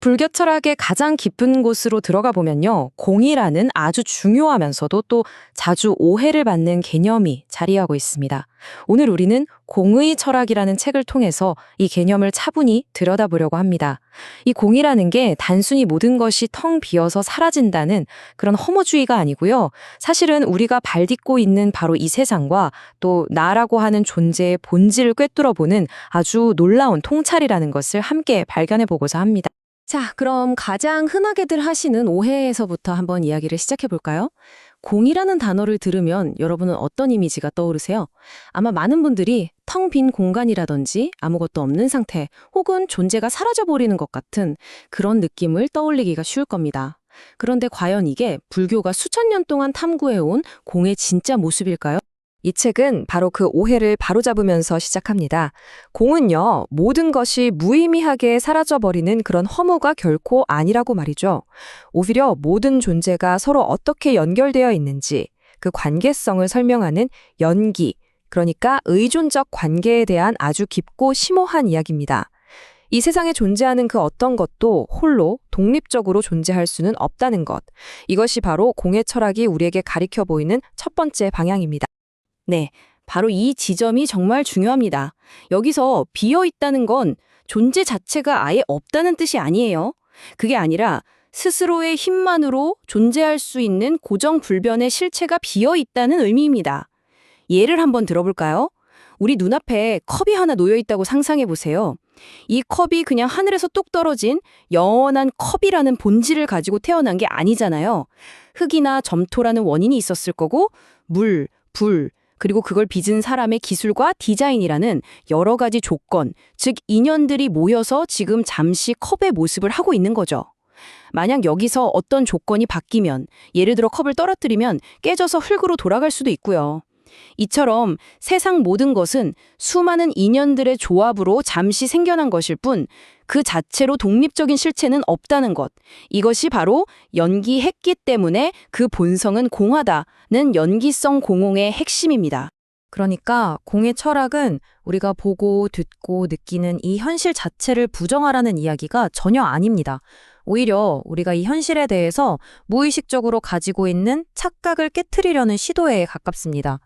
불교 철학의 가장 깊은 곳으로 들어가 보면요. 공이라는 아주 중요하면서도 또 자주 오해를 받는 개념이 자리하고 있습니다. 오늘 우리는 공의 철학이라는 책을 통해서 이 개념을 차분히 들여다보려고 합니다. 이 공이라는 게 단순히 모든 것이 텅 비어서 사라진다는 그런 허무주의가 아니고요. 사실은 우리가 발딛고 있는 바로 이 세상과 또 나라고 하는 존재의 본질을 꿰뚫어보는 아주 놀라운 통찰이라는 것을 함께 발견해 보고자 합니다. 자, 그럼 가장 흔하게들 하시는 오해에서부터 한번 이야기를 시작해 볼까요? 공이라는 단어를 들으면 여러분은 어떤 이미지가 떠오르세요? 아마 많은 분들이 텅 빈 공간이라든지 아무것도 없는 상태 혹은 존재가 사라져버리는 것 같은 그런 느낌을 떠올리기가 쉬울 겁니다. 그런데 과연 이게 불교가 수천 년 동안 탐구해온 공의 진짜 모습일까요? 이 책은 바로 그 오해를 바로잡으면서 시작합니다. 공은요, 모든 것이 무의미하게 사라져버리는 그런 허무가 결코 아니라고 말이죠. 오히려 모든 존재가 서로 어떻게 연결되어 있는지 그 관계성을 설명하는 연기, 그러니까 의존적 관계에 대한 아주 깊고 심오한 이야기입니다. 이 세상에 존재하는 그 어떤 것도 홀로 독립적으로 존재할 수는 없다는 것. 이것이 바로 공의 철학이 우리에게 가리켜 보이는 첫 번째 방향입니다. 네, 바로 이 지점이 정말 중요합니다. 여기서 비어 있다는 건 존재 자체가 아예 없다는 뜻이 아니에요. 그게 아니라 스스로의 힘만으로 존재할 수 있는 고정불변의 실체가 비어 있다는 의미입니다. 예를 한번 들어볼까요? 우리 눈앞에 컵이 하나 놓여 있다고 상상해 보세요. 이 컵이 그냥 하늘에서 뚝 떨어진 영원한 컵이라는 본질을 가지고 태어난 게 아니잖아요. 흙이나 점토라는 원인이 있었을 거고 물, 불, 그리고 그걸 빚은 사람의 기술과 디자인이라는 여러 가지 조건, 즉 인연들이 모여서 지금 잠시 컵의 모습을 하고 있는 거죠. 만약 여기서 어떤 조건이 바뀌면, 예를 들어 컵을 떨어뜨리면 깨져서 흙으로 돌아갈 수도 있고요. 이처럼 세상 모든 것은 수많은 인연들의 조합으로 잠시 생겨난 것일 뿐 그 자체로 독립적인 실체는 없다는 것. 이것이 바로 연기했기 때문에 그 본성은 공하다는 연기성 공홍의 핵심입니다. 그러니까 공의 철학은 우리가 보고 듣고 느끼는 이 현실 자체를 부정하라는 이야기가 전혀 아닙니다. 오히려 우리가 이 현실에 대해서 무의식적으로 가지고 있는 착각을 깨트리려는 시도에 가깝습니다.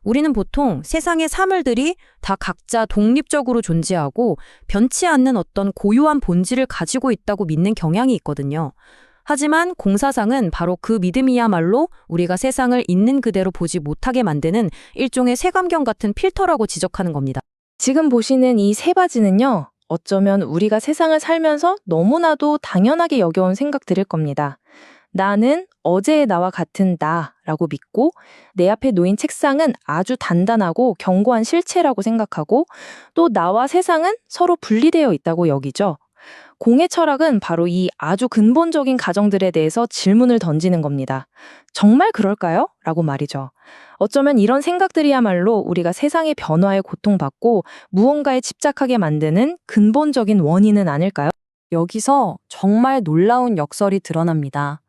우리는 보통 세상의 사물들이 다 각자 독립적으로 존재하고 변치 않는 어떤 고유한 본질을 가지고 있다고 믿는 경향이 있거든요. 하지만 공사상은 바로 그 믿음이야말로 우리가 세상을 있는 그대로 보지 못하게 만드는 일종의 색안경 같은 필터라고 지적하는 겁니다. 지금 보시는 이 세 바지는요, 어쩌면 우리가 세상을 살면서 너무나도 당연하게 여겨온 생각들일 겁니다. 나는 어제의 나와 같은 나라고 믿고 내 앞에 놓인 책상은 아주 단단하고 견고한 실체라고 생각하고 또 나와 세상은 서로 분리되어 있다고 여기죠. 공의 철학은 바로 이 아주 근본적인 가정들에 대해서 질문을 던지는 겁니다. 정말 그럴까요? 라고 말이죠. 어쩌면 이런 생각들이야말로 우리가 세상의 변화에 고통받고 무언가에 집착하게 만드는 근본적인 원인은 아닐까요? 여기서 정말 놀라운 역설이 드러납니다.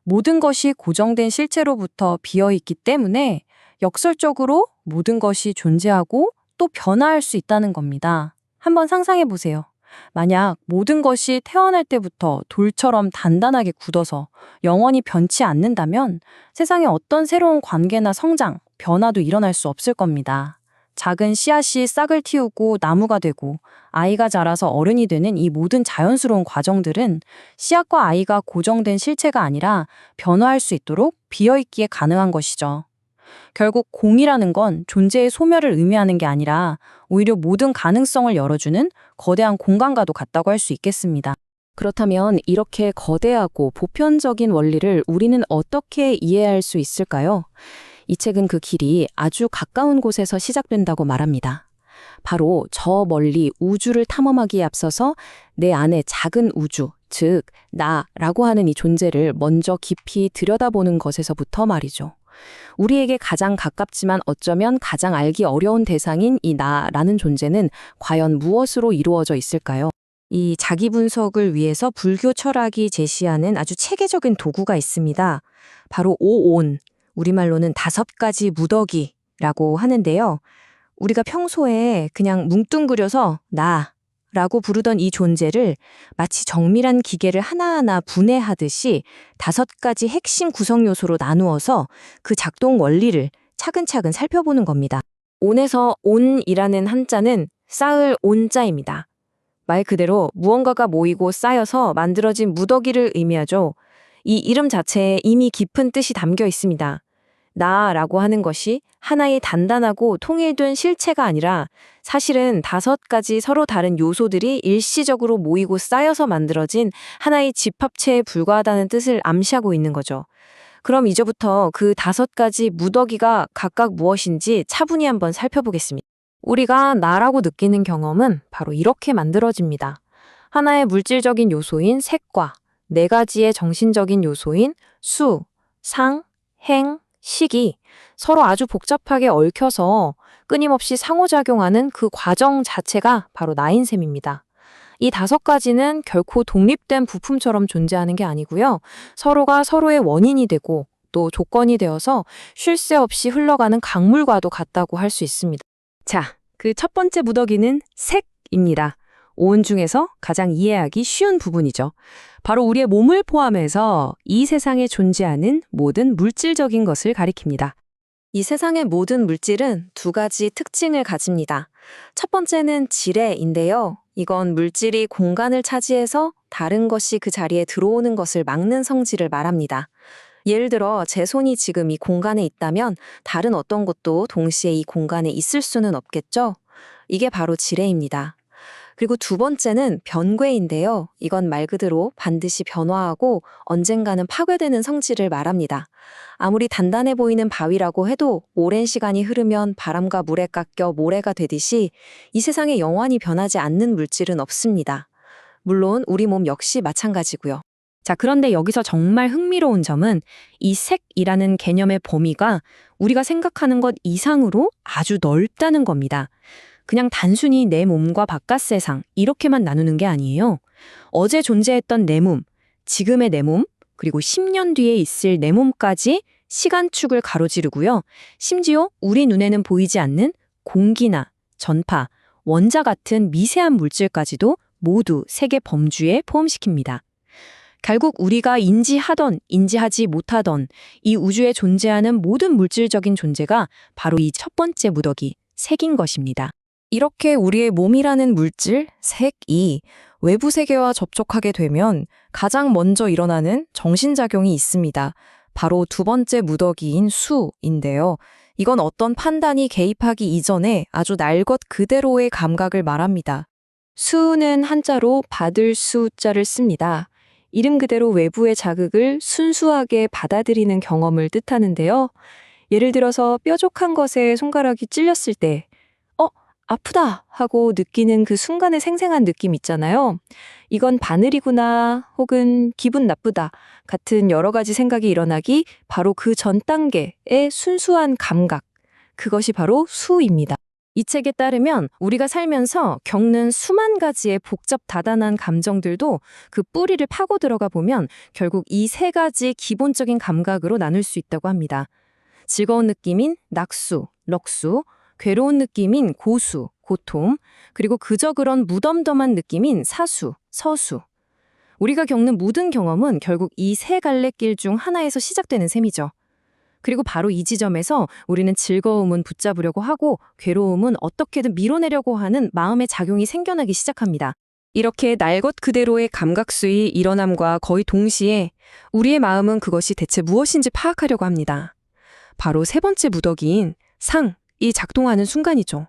모든 것이 고정된 실체로부터 비어있기 때문에 역설적으로 모든 것이 존재하고 또 변화할 수 있다는 겁니다. 한번 상상해 보세요. 만약 모든 것이 태어날 때부터 돌처럼 단단하게 굳어서 영원히 변치 않는다면 세상에 어떤 새로운 관계나 성장, 변화도 일어날 수 없을 겁니다. 작은 씨앗이 싹을 틔우고 나무가 되고 아이가 자라서 어른이 되는 이 모든 자연스러운 과정들은 씨앗과 아이가 고정된 실체가 아니라 변화할 수 있도록 비어있기에 가능한 것이죠. 결국 공이라는 건 존재의 소멸을 의미하는 게 아니라 오히려 모든 가능성을 열어주는 거대한 공간과도 같다고 할 수 있겠습니다. 그렇다면 이렇게 거대하고 보편적인 원리를 우리는 어떻게 이해할 수 있을까요? 이 책은 그 길이 아주 가까운 곳에서 시작된다고 말합니다. 바로 저 멀리 우주를 탐험하기에 앞서서 내 안의 작은 우주, 즉 나라고 하는 이 존재를 먼저 깊이 들여다보는 것에서부터 말이죠. 우리에게 가장 가깝지만 어쩌면 가장 알기 어려운 대상인 이 나라는 존재는 과연 무엇으로 이루어져 있을까요? 이 자기 분석을 위해서 불교 철학이 제시하는 아주 체계적인 도구가 있습니다. 바로 오온, 우리말로는 5가지 무더기라고 하는데요. 우리가 평소에 그냥 뭉뚱그려서 나라고 라고 부르던 이 존재를 마치 정밀한 기계를 하나하나 분해하듯이 5가지 핵심 구성 요소로 나누어서 그 작동 원리를 차근차근 살펴보는 겁니다. 온에서 온이라는 한자는 쌓을 온자입니다. 말 그대로 무언가가 모이고 쌓여서 만들어진 무더기를 의미하죠. 이 이름 자체에 이미 깊은 뜻이 담겨 있습니다. 나라고 하는 것이 하나의 단단하고 통일된 실체가 아니라 사실은 5가지 서로 다른 요소들이 일시적으로 모이고 쌓여서 만들어진 하나의 집합체에 불과하다는 뜻을 암시하고 있는 거죠. 그럼 이제부터 그 5가지 무더기가 각각 무엇인지 차분히 한번 살펴보겠습니다. 우리가 나라고 느끼는 경험은 바로 이렇게 만들어집니다. 하나의 물질적인 요소인 색과 4가지의 정신적인 요소인 수, 상, 행, 식이 서로 아주 복잡하게 얽혀서 끊임없이 상호작용하는 그 과정 자체가 바로 나인 셈입니다. 이 5가지는 결코 독립된 부품처럼 존재하는 게 아니고요. 서로가 서로의 원인이 되고 또 조건이 되어서 쉴 새 없이 흘러가는 강물과도 같다고 할 수 있습니다. 자, 그 첫 번째 무더기는 색입니다. 온 중에서 가장 이해하기 쉬운 부분이죠. 바로 우리의 몸을 포함해서 이 세상에 존재하는 모든 물질적인 것을 가리킵니다. 이 세상의 모든 물질은 2가지 특징을 가집니다. 첫 번째는 지뢰인데요. 이건 물질이 공간을 차지해서 다른 것이 그 자리에 들어오는 것을 막는 성질을 말합니다. 예를 들어 제 손이 지금 이 공간에 있다면 다른 어떤 것도 동시에 이 공간에 있을 수는 없겠죠? 이게 바로 지뢰입니다. 그리고 2번째는 변괴인데요. 이건 말 그대로 반드시 변화하고 언젠가는 파괴되는 성질을 말합니다. 아무리 단단해 보이는 바위라고 해도 오랜 시간이 흐르면 바람과 물에 깎여 모래가 되듯이 이 세상에 영원히 변하지 않는 물질은 없습니다. 물론 우리 몸 역시 마찬가지고요. 자, 그런데 여기서 정말 흥미로운 점은 이 색이라는 개념의 범위가 우리가 생각하는 것 이상으로 아주 넓다는 겁니다. 그냥 단순히 내 몸과 바깥 세상 이렇게만 나누는 게 아니에요. 어제 존재했던 내 몸, 지금의 내 몸, 그리고 10년 뒤에 있을 내 몸까지 시간축을 가로지르고요. 심지어 우리 눈에는 보이지 않는 공기나 전파, 원자 같은 미세한 물질까지도 모두 색의 범주에 포함시킵니다. 결국 우리가 인지하던 인지하지 못하던 이 우주에 존재하는 모든 물질적인 존재가 바로 이 첫 번째 무더기, 색인 것입니다. 이렇게 우리의 몸이라는 물질, 색이 외부 세계와 접촉하게 되면 가장 먼저 일어나는 정신작용이 있습니다. 바로 2번째 무더기인 수인데요. 이건 어떤 판단이 개입하기 이전에 아주 날 것 그대로의 감각을 말합니다. 수는 한자로 받을 수자를 씁니다. 이름 그대로 외부의 자극을 순수하게 받아들이는 경험을 뜻하는데요. 예를 들어서 뾰족한 것에 손가락이 찔렸을 때 아프다 하고 느끼는 그 순간의 생생한 느낌 있잖아요. 이건 바늘이구나 혹은 기분 나쁘다 같은 여러 가지 생각이 일어나기 바로 그 전 단계의 순수한 감각, 그것이 바로 수입니다. 이 책에 따르면 우리가 살면서 겪는 수만 가지의 복잡 다단한 감정들도 그 뿌리를 파고 들어가 보면 결국 이 3가지 기본적인 감각으로 나눌 수 있다고 합니다. 즐거운 느낌인 낙수, 럭수, 괴로운 느낌인 고수, 고통, 그리고 그저 그런 무덤덤한 느낌인 사수, 서수. 우리가 겪는 모든 경험은 결국 이 3갈래길 중 하나에서 시작되는 셈이죠. 그리고 바로 이 지점에서 우리는 즐거움은 붙잡으려고 하고 괴로움은 어떻게든 밀어내려고 하는 마음의 작용이 생겨나기 시작합니다. 이렇게 날 것 그대로의 감각수의 일어남과 거의 동시에 우리의 마음은 그것이 대체 무엇인지 파악하려고 합니다. 바로 3번째 무더기인 상이 작동하는 순간이죠.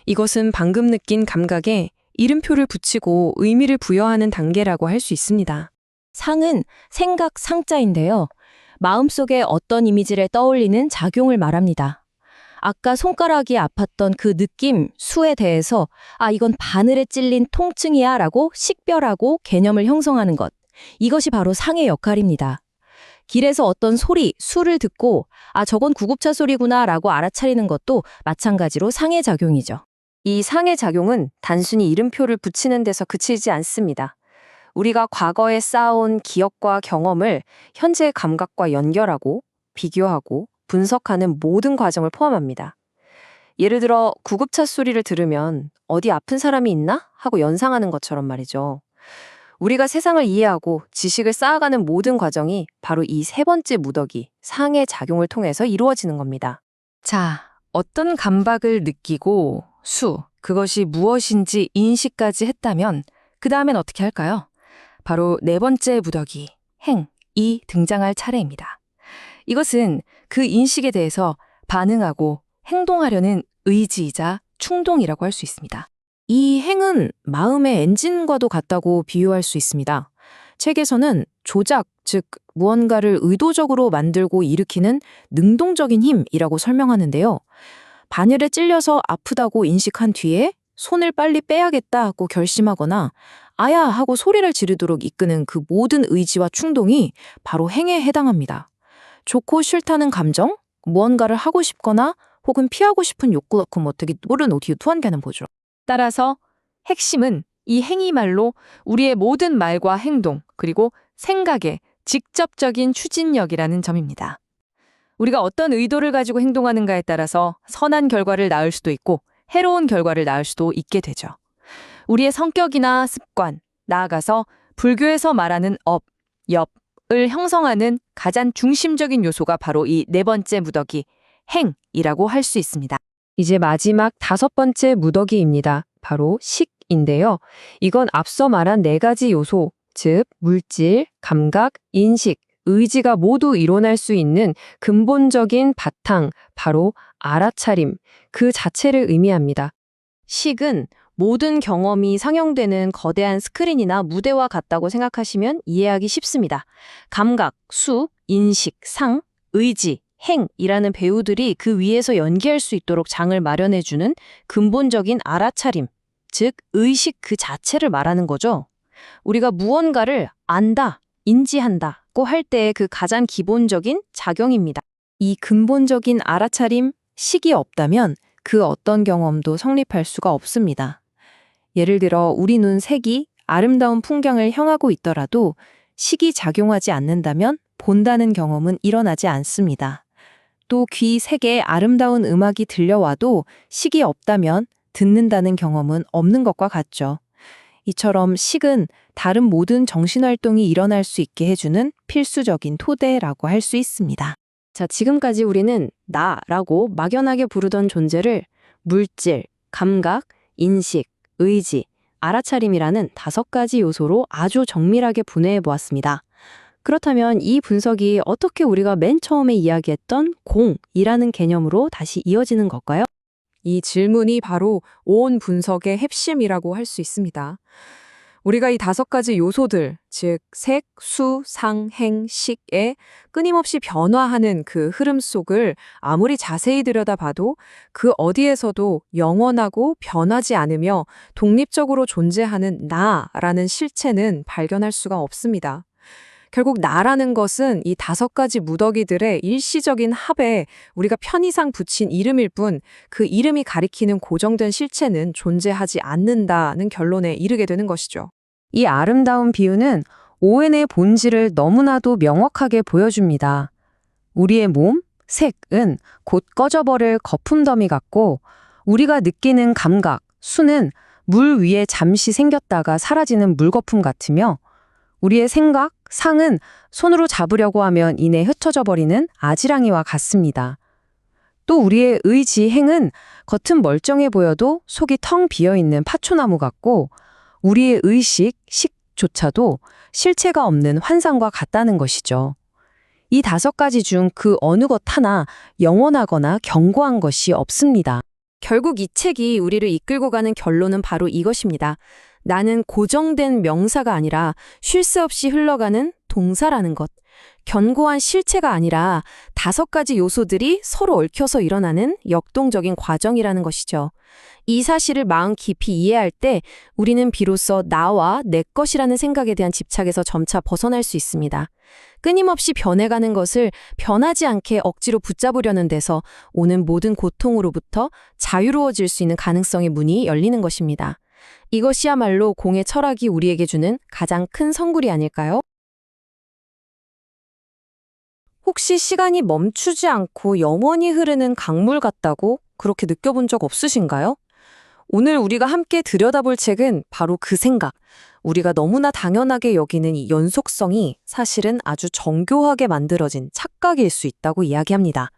이것은 방금 느낀 감각에 이름표를 붙이고 의미를 부여하는 단계라고 할 수 있습니다. 상은 생각 상자인데요. 마음속에 어떤 이미지를 떠올리는 작용을 말합니다. 아까 손가락이 아팠던 그 느낌, 수에 대해서 이건 바늘에 찔린 통증이야 라고 식별하고 개념을 형성하는 것. 이것이 바로 상의 역할입니다. 길에서 어떤 소리, 수를 듣고 저건 구급차 소리구나 라고 알아차리는 것도 마찬가지로 상의 작용이죠. 이 상의 작용은 단순히 이름표를 붙이는 데서 그치지 않습니다. 우리가 과거에 쌓아온 기억과 경험을 현재의 감각과 연결하고 비교하고 분석하는 모든 과정을 포함합니다. 예를 들어 구급차 소리를 들으면 어디 아픈 사람이 있나? 하고 연상하는 것처럼 말이죠. 우리가 세상을 이해하고 지식을 쌓아가는 모든 과정이 바로 이 세 번째 무더기, 상의 작용을 통해서 이루어지는 겁니다. 자, 어떤 감각을 느끼고 그것이 무엇인지 인식까지 했다면 그 다음엔 어떻게 할까요? 바로 네 번째 무더기, 행이 등장할 차례입니다. 이것은 그 인식에 대해서 반응하고 행동하려는 의지이자 충동이라고 할 수 있습니다. 이 행은 마음의 엔진과도 같다고 비유할 수 있습니다. 책에서는 조작, 즉 무언가를 의도적으로 만들고 일으키는 능동적인 힘이라고 설명하는데요. 바늘에 찔려서 아프다고 인식한 뒤에 손을 빨리 빼야겠다고 결심하거나 아야 하고 소리를 지르도록 이끄는 그 모든 의지와 충동이 바로 행에 해당합니다. 좋고 싫다는 감정, 무언가를 하고 싶거나 혹은 피하고 싶은 욕구 같은 어떻게 모르는 어디에 투한가는 보죠. 따라서 핵심은 이 행위말로 우리의 모든 말과 행동 그리고 생각의 직접적인 추진력이라는 점입니다. 우리가 어떤 의도를 가지고 행동하는가에 따라서 선한 결과를 낳을 수도 있고 해로운 결과를 낳을 수도 있게 되죠. 우리의 성격이나 습관, 나아가서 불교에서 말하는 엽을 형성하는 가장 중심적인 요소가 바로 이 네 번째 무더기, 행이라고 할 수 있습니다. 이제 마지막 다섯 번째 무더기입니다. 바로 식인데요. 이건 앞서 말한 네 가지 요소, 즉 물질, 감각, 인식, 의지가 모두 일어날 수 있는 근본적인 바탕, 바로 알아차림, 그 자체를 의미합니다. 식은 모든 경험이 상영되는 거대한 스크린이나 무대와 같다고 생각하시면 이해하기 쉽습니다. 감각, 인식, 상, 의지, 행이라는 배우들이 그 위에서 연기할 수 있도록 장을 마련해주는 근본적인 알아차림, 즉 의식 그 자체를 말하는 거죠. 우리가 무언가를 안다, 인지한다고 할 때의 그 가장 기본적인 작용입니다. 이 근본적인 알아차림, 식이 없다면 그 어떤 경험도 성립할 수가 없습니다. 예를 들어 우리 눈 색이 아름다운 풍경을 향하고 있더라도 식이 작용하지 않는다면 본다는 경험은 일어나지 않습니다. 또 귀 색에 아름다운 음악이 들려와도 식이 없다면 듣는다는 경험은 없는 것과 같죠. 이처럼 식은 다른 모든 정신활동이 일어날 수 있게 해주는 필수적인 토대라고 할 수 있습니다. 자, 지금까지 우리는 나라고 막연하게 부르던 존재를 물질, 감각, 인식, 의지, 알아차림이라는 다섯 가지 요소로 아주 정밀하게 분해해 보았습니다. 그렇다면 이 분석이 어떻게 우리가 맨 처음에 이야기했던 공이라는 개념으로 다시 이어지는 걸까요? 이 질문이 바로 온 분석의 핵심이라고 할 수 있습니다. 우리가 이 다섯 가지 요소들, 즉 색, 상, 행, 식에 끊임없이 변화하는 그 흐름 속을 아무리 자세히 들여다봐도 그 어디에서도 영원하고 변하지 않으며 독립적으로 존재하는 나라는 실체는 발견할 수가 없습니다. 결국 나라는 것은 이 다섯 가지 무더기들의 일시적인 합에 우리가 편의상 붙인 이름일 뿐 그 이름이 가리키는 고정된 실체는 존재하지 않는다는 결론에 이르게 되는 것이죠. 이 아름다운 비유는 오엔의 본질을 너무나도 명확하게 보여줍니다. 우리의 몸, 색은 곧 꺼져버릴 거품더미 같고 우리가 느끼는 감각, 수는 물 위에 잠시 생겼다가 사라지는 물거품 같으며 우리의 생각, 상은 손으로 잡으려고 하면 이내 흩어져 버리는 아지랑이와 같습니다. 또 우리의 의지, 행은 겉은 멀쩡해 보여도 속이 텅 비어있는 파초나무 같고 우리의 의식, 식조차도 실체가 없는 환상과 같다는 것이죠. 이 다섯 가지 중 그 어느 것 하나 영원하거나 견고한 것이 없습니다. 결국 이 책이 우리를 이끌고 가는 결론은 바로 이것입니다. 나는 고정된 명사가 아니라 쉴 새 없이 흘러가는 동사라는 것. 견고한 실체가 아니라 다섯 가지 요소들이 서로 얽혀서 일어나는 역동적인 과정이라는 것이죠. 이 사실을 마음 깊이 이해할 때 우리는 비로소 나와 내 것이라는 생각에 대한 집착에서 점차 벗어날 수 있습니다. 끊임없이 변해가는 것을 변하지 않게 억지로 붙잡으려는 데서 오는 모든 고통으로부터 자유로워질 수 있는 가능성의 문이 열리는 것입니다. 이것이야말로 공의 철학이 우리에게 주는 가장 큰 선물이 아닐까요? 혹시 시간이 멈추지 않고 영원히 흐르는 강물 같다고 그렇게 느껴본 적 없으신가요? 오늘 우리가 함께 들여다볼 책은 바로 그 생각, 우리가 너무나 당연하게 여기는 이 연속성이 사실은 아주 정교하게 만들어진 착각일 수 있다고 이야기합니다.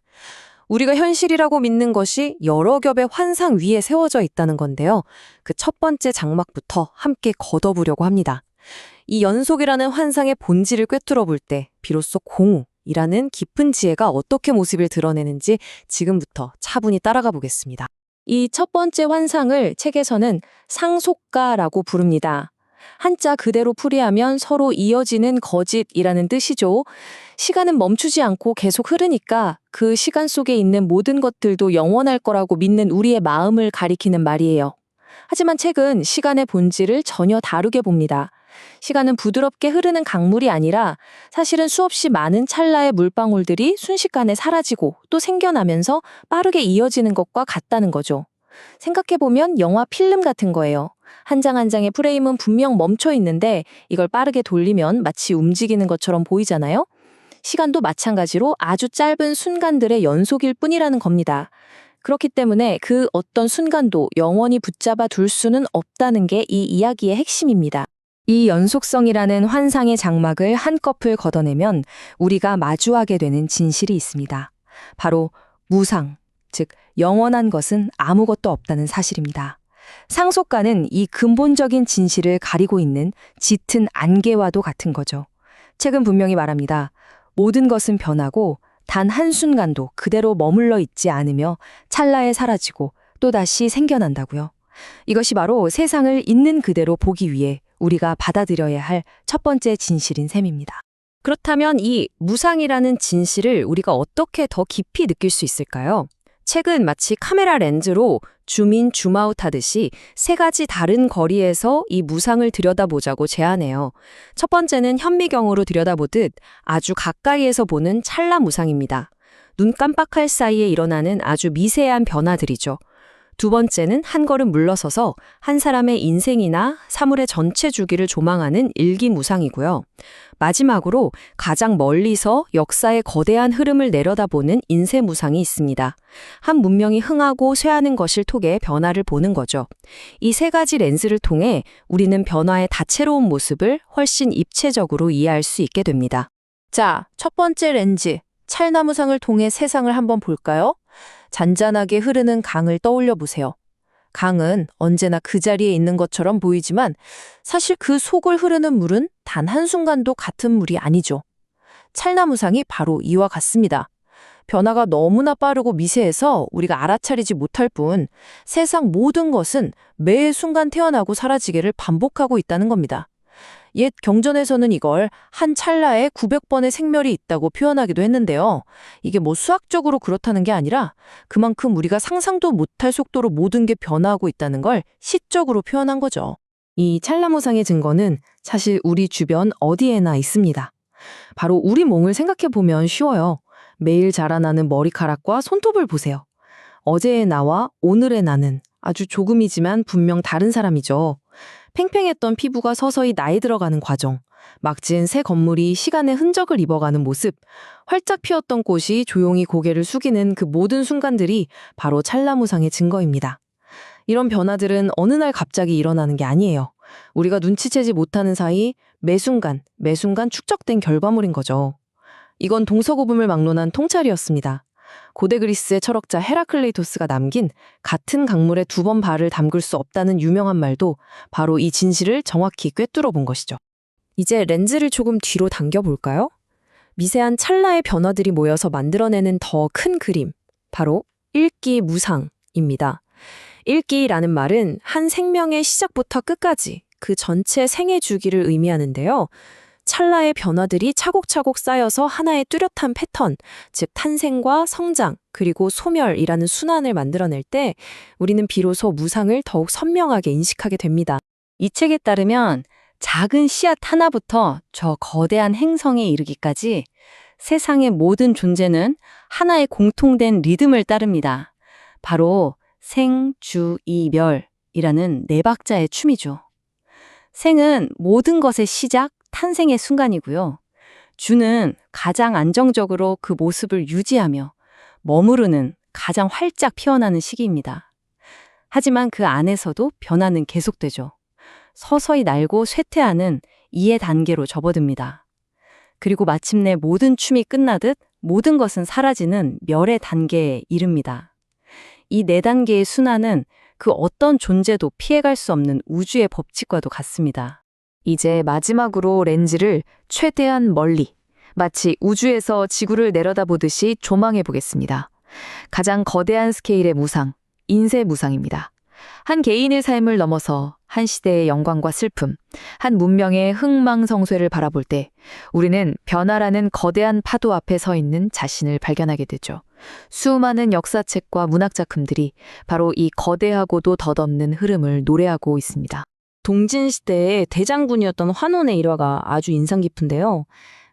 우리가 현실이라고 믿는 것이 여러 겹의 환상 위에 세워져 있다는 건데요. 그 첫 번째 장막부터 함께 걷어보려고 합니다. 이 연속이라는 환상의 본질을 꿰뚫어 볼 때 비로소 공이라는 깊은 지혜가 어떻게 모습을 드러내는지 지금부터 차분히 따라가 보겠습니다. 이 첫 번째 환상을 책에서는 상속가라고 부릅니다. 한자 그대로 풀이하면 서로 이어지는 거짓이라는 뜻이죠. 시간은 멈추지 않고 계속 흐르니까 그 시간 속에 있는 모든 것들도 영원할 거라고 믿는 우리의 마음을 가리키는 말이에요. 하지만 책은 시간의 본질을 전혀 다르게 봅니다. 시간은 부드럽게 흐르는 강물이 아니라 사실은 수없이 많은 찰나의 물방울들이 순식간에 사라지고 또 생겨나면서 빠르게 이어지는 것과 같다는 거죠. 생각해보면 영화 필름 같은 거예요. 한 장 한 장의 프레임은 분명 멈춰 있는데 이걸 빠르게 돌리면 마치 움직이는 것처럼 보이잖아요? 시간도 마찬가지로 아주 짧은 순간들의 연속일 뿐이라는 겁니다. 그렇기 때문에 그 어떤 순간도 영원히 붙잡아 둘 수는 없다는 게 이 이야기의 핵심입니다. 이 연속성이라는 환상의 장막을 한꺼풀 걷어내면 우리가 마주하게 되는 진실이 있습니다. 바로 무상, 즉 영원한 것은 아무것도 없다는 사실입니다. 상속가는 이 근본적인 진실을 가리고 있는 짙은 안개와도 같은 거죠. 책은 분명히 말합니다. 모든 것은 변하고 단 한순간도 그대로 머물러 있지 않으며 찰나에 사라지고 또다시 생겨난다고요. 이것이 바로 세상을 있는 그대로 보기 위해 우리가 받아들여야 할 첫 번째 진실인 셈입니다. 그렇다면 이 무상이라는 진실을 우리가 어떻게 더 깊이 느낄 수 있을까요? 책은 마치 카메라 렌즈로 줌인 줌아웃 하듯이 세 가지 다른 거리에서 이 무상을 들여다보자고 제안해요. 첫 번째는 현미경으로 들여다보듯 아주 가까이에서 보는 찰나 무상입니다. 눈 깜빡할 사이에 일어나는 아주 미세한 변화들이죠. 두 번째는 한 걸음 물러서서 한 사람의 인생이나 사물의 전체 주기를 조망하는 일기무상이고요. 마지막으로 가장 멀리서 역사의 거대한 흐름을 내려다보는 인세무상이 있습니다. 한 문명이 흥하고 쇠하는 것을 통해 변화를 보는 거죠. 이 세 가지 렌즈를 통해 우리는 변화의 다채로운 모습을 훨씬 입체적으로 이해할 수 있게 됩니다. 자, 첫 번째 렌즈, 찰나무상을 통해 세상을 한번 볼까요? 잔잔하게 흐르는 강을 떠올려 보세요. 강은 언제나 그 자리에 있는 것처럼 보이지만 사실 그 속을 흐르는 물은 단 한순간도 같은 물이 아니죠. 찰나무상이 바로 이와 같습니다. 변화가 너무나 빠르고 미세해서 우리가 알아차리지 못할 뿐 세상 모든 것은 매 순간 태어나고 사라지기를 반복하고 있다는 겁니다. 옛 경전에서는 이걸 한 찰나에 900번의 생멸이 있다고 표현하기도 했는데요. 이게 뭐 수학적으로 그렇다는 게 아니라 그만큼 우리가 상상도 못할 속도로 모든 게 변화하고 있다는 걸 시적으로 표현한 거죠. 이 찰나무상의 증거는 사실 우리 주변 어디에나 있습니다. 바로 우리 몸을 생각해보면 쉬워요. 매일 자라나는 머리카락과 손톱을 보세요. 어제의 나와 오늘의 나는 아주 조금이지만 분명 다른 사람이죠. 팽팽했던 피부가 서서히 나이 들어가는 과정, 막 지은 새 건물이 시간의 흔적을 입어가는 모습, 활짝 피었던 꽃이 조용히 고개를 숙이는 그 모든 순간들이 바로 찰나무상의 증거입니다. 이런 변화들은 어느 날 갑자기 일어나는 게 아니에요. 우리가 눈치채지 못하는 사이 매 순간 축적된 결과물인 거죠. 이건 동서고금을 막론한 통찰이었습니다. 고대 그리스의 철학자 헤라클레이토스가 남긴 같은 강물에 2번 발을 담글 수 없다는 유명한 말도 바로 이 진실을 정확히 꿰뚫어 본 것이죠. 이제 렌즈를 조금 뒤로 당겨볼까요? 미세한 찰나의 변화들이 모여서 만들어내는 더 큰 그림, 바로 일기무상입니다. 일기라는 말은 한 생명의 시작부터 끝까지 그 전체 생애 주기를 의미하는데요. 찰나의 변화들이 차곡차곡 쌓여서 하나의 뚜렷한 패턴, 즉 탄생과 성장, 그리고 소멸이라는 순환을 만들어낼 때 우리는 비로소 무상을 더욱 선명하게 인식하게 됩니다. 이 책에 따르면 작은 씨앗 하나부터 저 거대한 행성에 이르기까지 세상의 모든 존재는 하나의 공통된 리듬을 따릅니다. 바로 생, 주, 이, 멸이라는 네 박자의 춤이죠. 생은 모든 것의 시작, 탄생의 순간이고요. 주는 가장 안정적으로 그 모습을 유지하며 머무르는 가장 활짝 피어나는 시기입니다. 하지만 그 안에서도 변화는 계속되죠. 서서히 날고 쇠퇴하는 이해 단계로 접어듭니다. 그리고 마침내 모든 춤이 끝나듯 모든 것은 사라지는 멸의 단계에 이릅니다. 이 네 단계의 순환은 그 어떤 존재도 피해갈 수 없는 우주의 법칙과도 같습니다. 이제 마지막으로 렌즈를 최대한 멀리, 마치 우주에서 지구를 내려다보듯이 조망해 보겠습니다. 가장 거대한 스케일의 무상, 인쇄 무상입니다. 한 개인의 삶을 넘어서 한 시대의 영광과 슬픔, 한 문명의 흥망성쇠를 바라볼 때 우리는 변화라는 거대한 파도 앞에 서 있는 자신을 발견하게 되죠. 수많은 역사책과 문학작품들이 바로 이 거대하고도 덧없는 흐름을 노래하고 있습니다. 동진시대의 대장군이었던 환원의 일화가 아주 인상 깊은데요.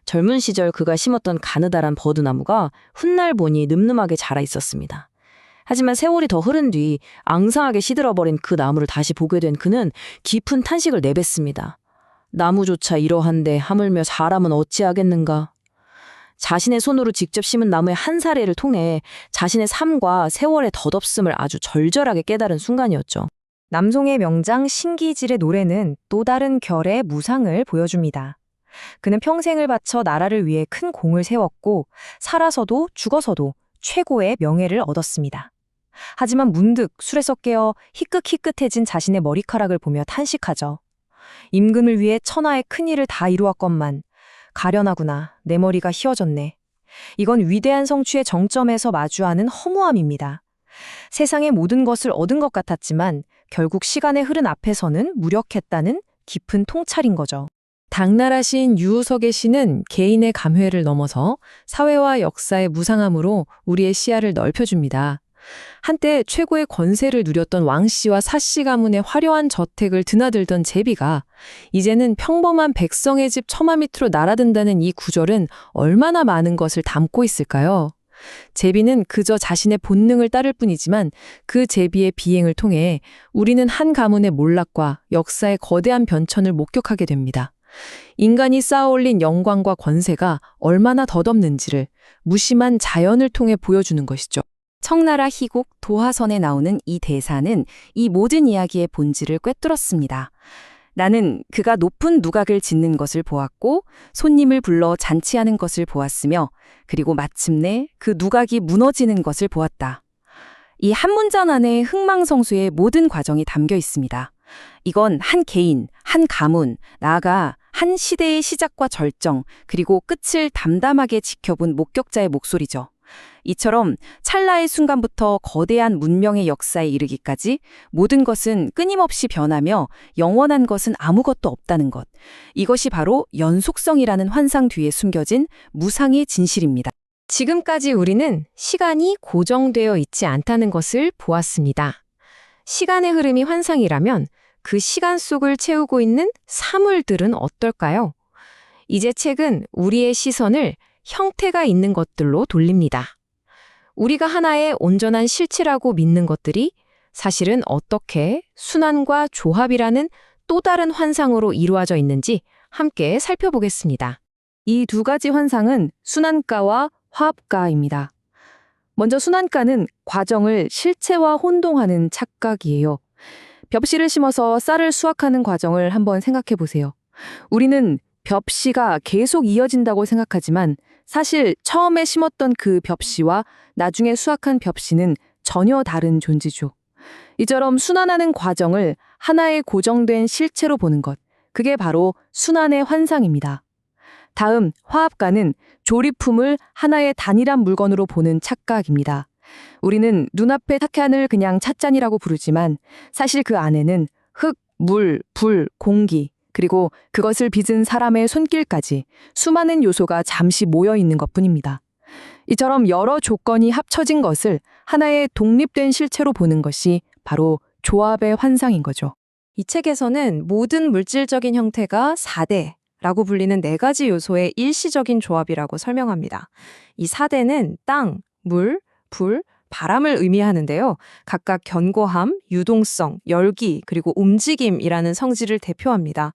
젊은 시절 그가 심었던 가느다란 버드나무가 훗날 보니 늠름하게 자라 있었습니다. 하지만 세월이 더 흐른 뒤 앙상하게 시들어버린 그 나무를 다시 보게 된 그는 깊은 탄식을 내뱉습니다. 나무조차 이러한데 하물며 사람은 어찌하겠는가. 자신의 손으로 직접 심은 나무의 한 사례를 통해 자신의 삶과 세월의 덧없음을 아주 절절하게 깨달은 순간이었죠. 남송의 명장 신기질의 노래는 또 다른 결의 무상을 보여줍니다. 그는 평생을 바쳐 나라를 위해 큰 공을 세웠고 살아서도 죽어서도 최고의 명예를 얻었습니다. 하지만 문득 술에서 깨어 희끗희끗해진 자신의 머리카락을 보며 탄식하죠. 임금을 위해 천하의 큰일을 다 이루었건만 가련하구나, 내 머리가 휘어졌네. 이건 위대한 성취의 정점에서 마주하는 허무함입니다. 세상의 모든 것을 얻은 것 같았지만 결국 시간의 흐른 앞에서는 무력했다는 깊은 통찰인 거죠. 당나라 시인 유우석의 시는 개인의 감회를 넘어서 사회와 역사의 무상함으로 우리의 시야를 넓혀줍니다. 한때 최고의 권세를 누렸던 왕씨와 사씨 가문의 화려한 저택을 드나들던 제비가 이제는 평범한 백성의 집 처마 밑으로 날아든다는 이 구절은 얼마나 많은 것을 담고 있을까요? 제비는 그저 자신의 본능을 따를 뿐이지만 그 제비의 비행을 통해 우리는 한 가문의 몰락과 역사의 거대한 변천을 목격하게 됩니다. 인간이 쌓아올린 영광과 권세가 얼마나 덧없는지를 무심한 자연을 통해 보여주는 것이죠. 청나라 희곡 도화선에 나오는 이 대사는 이 모든 이야기의 본질을 꿰뚫었습니다. 나는 그가 높은 누각을 짓는 것을 보았고 손님을 불러 잔치하는 것을 보았으며 그리고 마침내 그 누각이 무너지는 것을 보았다. 이 한 문장 안에 흥망성쇠의 모든 과정이 담겨 있습니다. 이건 한 개인, 한 가문, 나아가 한 시대의 시작과 절정, 그리고 끝을 담담하게 지켜본 목격자의 목소리죠. 이처럼 찰나의 순간부터 거대한 문명의 역사에 이르기까지 모든 것은 끊임없이 변하며 영원한 것은 아무것도 없다는 것. 이것이 바로 연속성이라는 환상 뒤에 숨겨진 무상의 진실입니다. 지금까지 우리는 시간이 고정되어 있지 않다는 것을 보았습니다. 시간의 흐름이 환상이라면 그 시간 속을 채우고 있는 사물들은 어떨까요? 이제 책은 우리의 시선을 형태가 있는 것들로 돌립니다. 우리가 하나의 온전한 실체라고 믿는 것들이 사실은 어떻게 순환과 조합이라는 또 다른 환상으로 이루어져 있는지 함께 살펴보겠습니다. 이 두 가지 환상은 순환가와 화합가입니다. 먼저 순환가는 과정을 실체와 혼동하는 착각이에요. 벽씨를 심어서 쌀을 수확하는 과정을 한번 생각해 보세요. 우리는 벽씨가 계속 이어진다고 생각하지만 사실 처음에 심었던 그 벽씨와 나중에 수확한 벽씨는 전혀 다른 존재죠. 이처럼 순환하는 과정을 하나의 고정된 실체로 보는 것, 그게 바로 순환의 환상입니다. 다음, 화합가는 조립품을 하나의 단일한 물건으로 보는 착각입니다. 우리는 눈앞의 탁현을 그냥 찻잔이라고 부르지만 사실 그 안에는 흙, 물, 불, 공기, 그리고 그것을 빚은 사람의 손길까지 수많은 요소가 잠시 모여 있는 것뿐입니다. 이처럼 여러 조건이 합쳐진 것을 하나의 독립된 실체로 보는 것이 바로 조합의 환상인 거죠. 이 책에서는 모든 물질적인 형태가 4대라고 불리는 4가지 요소의 일시적인 조합이라고 설명합니다. 이 4대는 땅, 물, 불, 바람을 의미하는데요. 각각 견고함, 유동성, 열기, 그리고 움직임이라는 성질을 대표합니다.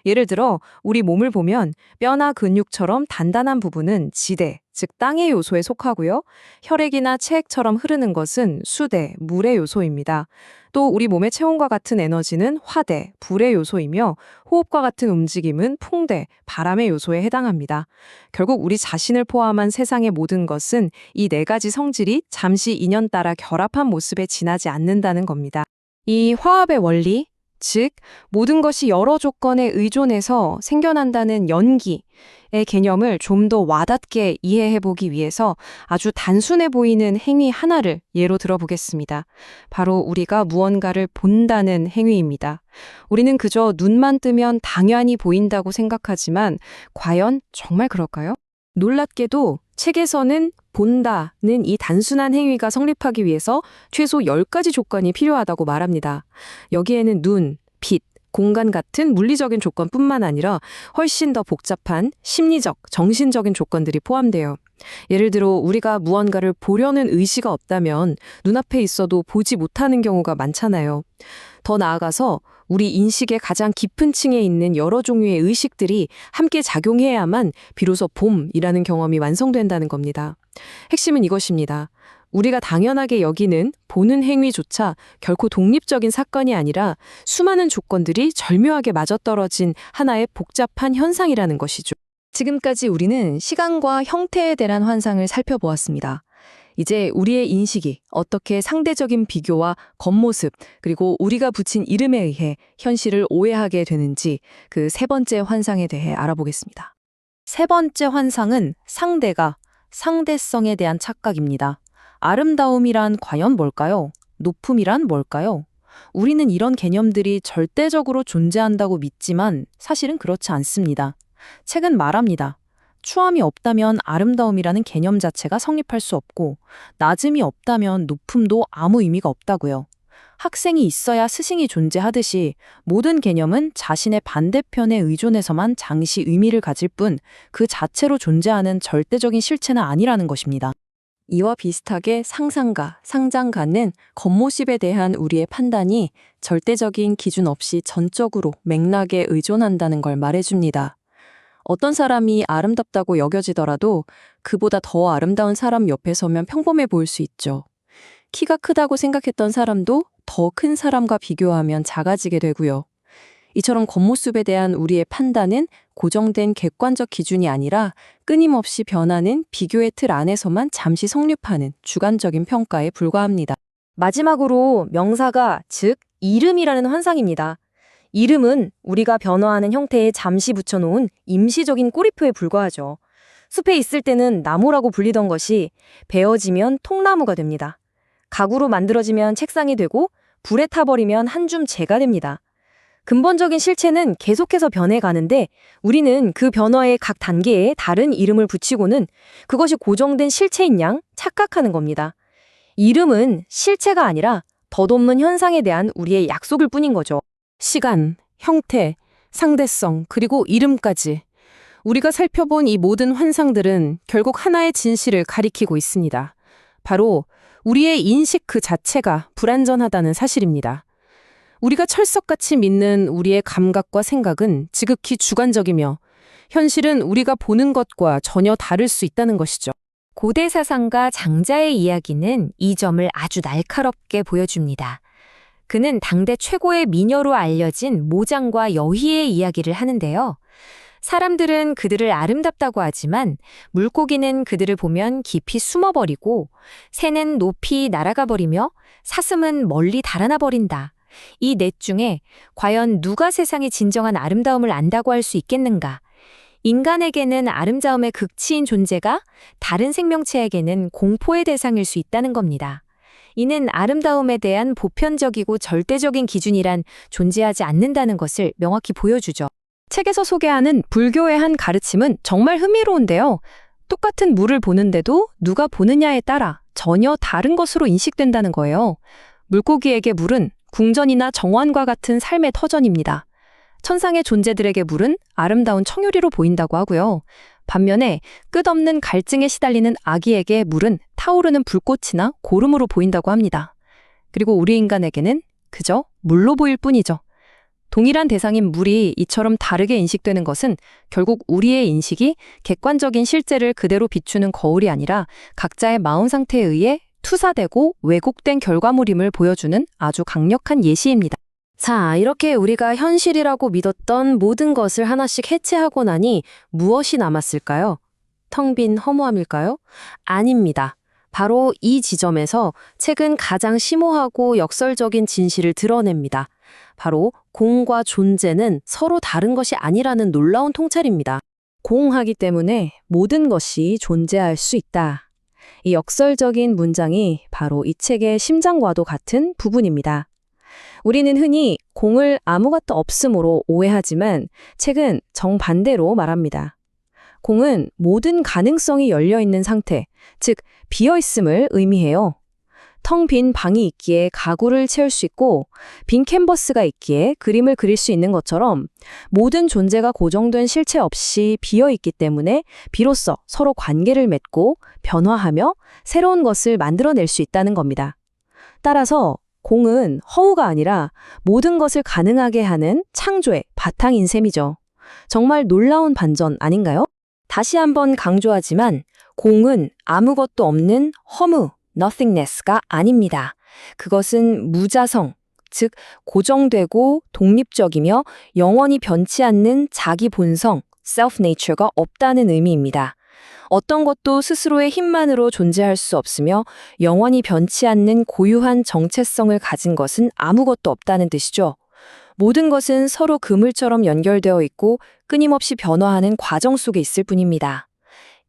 예를 들어 우리 몸을 보면 뼈나 근육처럼 단단한 부분은 지대, 즉 땅의 요소에 속하고요. 혈액이나 체액처럼 흐르는 것은 수대, 물의 요소입니다. 또 우리 몸의 체온과 같은 에너지는 화대, 불의 요소이며 호흡과 같은 움직임은 풍대, 바람의 요소에 해당합니다. 결국 우리 자신을 포함한 세상의 모든 것은 이 네 가지 성질이 잠시 인연따라 결합한 모습에 지나지 않는다는 겁니다. 이 화합의 원리, 즉 모든 것이 여러 조건에 의존해서 생겨난다는 연기의 개념을 좀 더 와닿게 이해해보기 위해서 아주 단순해 보이는 행위 하나를 예로 들어보겠습니다. 바로 우리가 무언가를 본다는 행위입니다. 우리는 그저 눈만 뜨면 당연히 보인다고 생각하지만 과연 정말 그럴까요? 놀랍게도 책에서는 본다는 이 단순한 행위가 성립하기 위해서 최소 10가지 조건이 필요하다고 말합니다. 여기에는 눈, 빛, 공간 같은 물리적인 조건뿐만 아니라 훨씬 더 복잡한 심리적, 정신적인 조건들이 포함돼요. 예를 들어 우리가 무언가를 보려는 의지가 없다면 눈앞에 있어도 보지 못하는 경우가 많잖아요. 더 나아가서 우리 인식의 가장 깊은 층에 있는 여러 종류의 의식들이 함께 작용해야만 비로소 봄이라는 경험이 완성된다는 겁니다. 핵심은 이것입니다. 우리가 당연하게 여기는 보는 행위조차 결코 독립적인 사건이 아니라 수많은 조건들이 절묘하게 맞아떨어진 하나의 복잡한 현상이라는 것이죠. 지금까지 우리는 시간과 형태에 대한 환상을 살펴보았습니다. 이제 우리의 인식이 어떻게 상대적인 비교와 겉모습, 그리고 우리가 붙인 이름에 의해 현실을 오해하게 되는지 그 세 번째 환상에 대해 알아보겠습니다. 세 번째 환상은 상대가 상대성에 대한 착각입니다. 아름다움이란 과연 뭘까요? 높음이란 뭘까요? 우리는 이런 개념들이 절대적으로 존재한다고 믿지만 사실은 그렇지 않습니다. 책은 말합니다. 추함이 없다면 아름다움이라는 개념 자체가 성립할 수 없고 낮음이 없다면 높음도 아무 의미가 없다고요. 학생이 있어야 스승이 존재하듯이 모든 개념은 자신의 반대편에 의존해서만 잠시 의미를 가질 뿐 그 자체로 존재하는 절대적인 실체는 아니라는 것입니다. 이와 비슷하게 상상가, 상장가는 겉모습에 대한 우리의 판단이 절대적인 기준 없이 전적으로 맥락에 의존한다는 걸 말해줍니다. 어떤 사람이 아름답다고 여겨지더라도 그보다 더 아름다운 사람 옆에 서면 평범해 보일 수 있죠. 키가 크다고 생각했던 사람도 더 큰 사람과 비교하면 작아지게 되고요. 이처럼 겉모습에 대한 우리의 판단은 고정된 객관적 기준이 아니라 끊임없이 변하는 비교의 틀 안에서만 잠시 성립하는 주관적인 평가에 불과합니다. 마지막으로 명사가, 즉 이름이라는 환상입니다. 이름은 우리가 변화하는 형태에 잠시 붙여놓은 임시적인 꼬리표에 불과하죠. 숲에 있을 때는 나무라고 불리던 것이 베어지면 통나무가 됩니다. 가구로 만들어지면 책상이 되고 불에 타버리면 한 줌 재가 됩니다. 근본적인 실체는 계속해서 변해가는데 우리는 그 변화의 각 단계에 다른 이름을 붙이고는 그것이 고정된 실체인 양 착각하는 겁니다. 이름은 실체가 아니라 덧없는 현상에 대한 우리의 약속일 뿐인 거죠. 시간, 형태, 상대성, 그리고 이름까지. 우리가 살펴본 이 모든 환상들은 결국 하나의 진실을 가리키고 있습니다. 바로 우리의 인식 그 자체가 불완전하다는 사실입니다. 우리가 철석같이 믿는 우리의 감각과 생각은 지극히 주관적이며 현실은 우리가 보는 것과 전혀 다를 수 있다는 것이죠. 고대 사상가 장자의 이야기는 이 점을 아주 날카롭게 보여줍니다. 그는 당대 최고의 미녀로 알려진 모장과 여희의 이야기를 하는데요. 사람들은 그들을 아름답다고 하지만 물고기는 그들을 보면 깊이 숨어버리고 새는 높이 날아가 버리며 사슴은 멀리 달아나 버린다. 이 넷 중에 과연 누가 세상의 진정한 아름다움을 안다고 할 수 있겠는가? 인간에게는 아름다움의 극치인 존재가 다른 생명체에게는 공포의 대상일 수 있다는 겁니다. 이는 아름다움에 대한 보편적이고 절대적인 기준이란 존재하지 않는다는 것을 명확히 보여주죠. 책에서 소개하는 불교의 한 가르침은 정말 흥미로운데요. 똑같은 물을 보는데도 누가 보느냐에 따라 전혀 다른 것으로 인식된다는 거예요. 물고기에게 물은 궁전이나 정원과 같은 삶의 터전입니다. 천상의 존재들에게 물은 아름다운 청유리로 보인다고 하고요. 반면에 끝없는 갈증에 시달리는 아기에게 물은 타오르는 불꽃이나 고름으로 보인다고 합니다. 그리고 우리 인간에게는 그저 물로 보일 뿐이죠. 동일한 대상인 물이 이처럼 다르게 인식되는 것은 결국 우리의 인식이 객관적인 실제를 그대로 비추는 거울이 아니라 각자의 마음 상태에 의해 투사되고 왜곡된 결과물임을 보여주는 아주 강력한 예시입니다. 자, 이렇게 우리가 현실이라고 믿었던 모든 것을 하나씩 해체하고 나니 무엇이 남았을까요? 텅 빈 허무함일까요? 아닙니다. 바로 이 지점에서 책은 가장 심오하고 역설적인 진실을 드러냅니다. 바로 공과 존재는 서로 다른 것이 아니라는 놀라운 통찰입니다. 공하기 때문에 모든 것이 존재할 수 있다. 이 역설적인 문장이 바로 이 책의 심장과도 같은 부분입니다. 우리는 흔히 공을 아무것도 없음으로 오해하지만 책은 정반대로 말합니다. 공은 모든 가능성이 열려있는 상태, 즉 비어있음을 의미해요. 텅 빈 방이 있기에 가구를 채울 수 있고 빈 캔버스가 있기에 그림을 그릴 수 있는 것처럼 모든 존재가 고정된 실체 없이 비어있기 때문에 비로소 서로 관계를 맺고 변화하며 새로운 것을 만들어낼 수 있다는 겁니다. 따라서 공은 허우가 아니라 모든 것을 가능하게 하는 창조의 바탕인 셈이죠. 정말 놀라운 반전 아닌가요? 다시 한번 강조하지만 공은 아무것도 없는 허무, nothingness가 아닙니다. 그것은 무자성, 즉 고정되고 독립적이며 영원히 변치 않는 자기 본성, self-nature가 없다는 의미입니다. 어떤 것도 스스로의 힘만으로 존재할 수 없으며 영원히 변치 않는 고유한 정체성을 가진 것은 아무것도 없다는 뜻이죠. 모든 것은 서로 그물처럼 연결되어 있고 끊임없이 변화하는 과정 속에 있을 뿐입니다.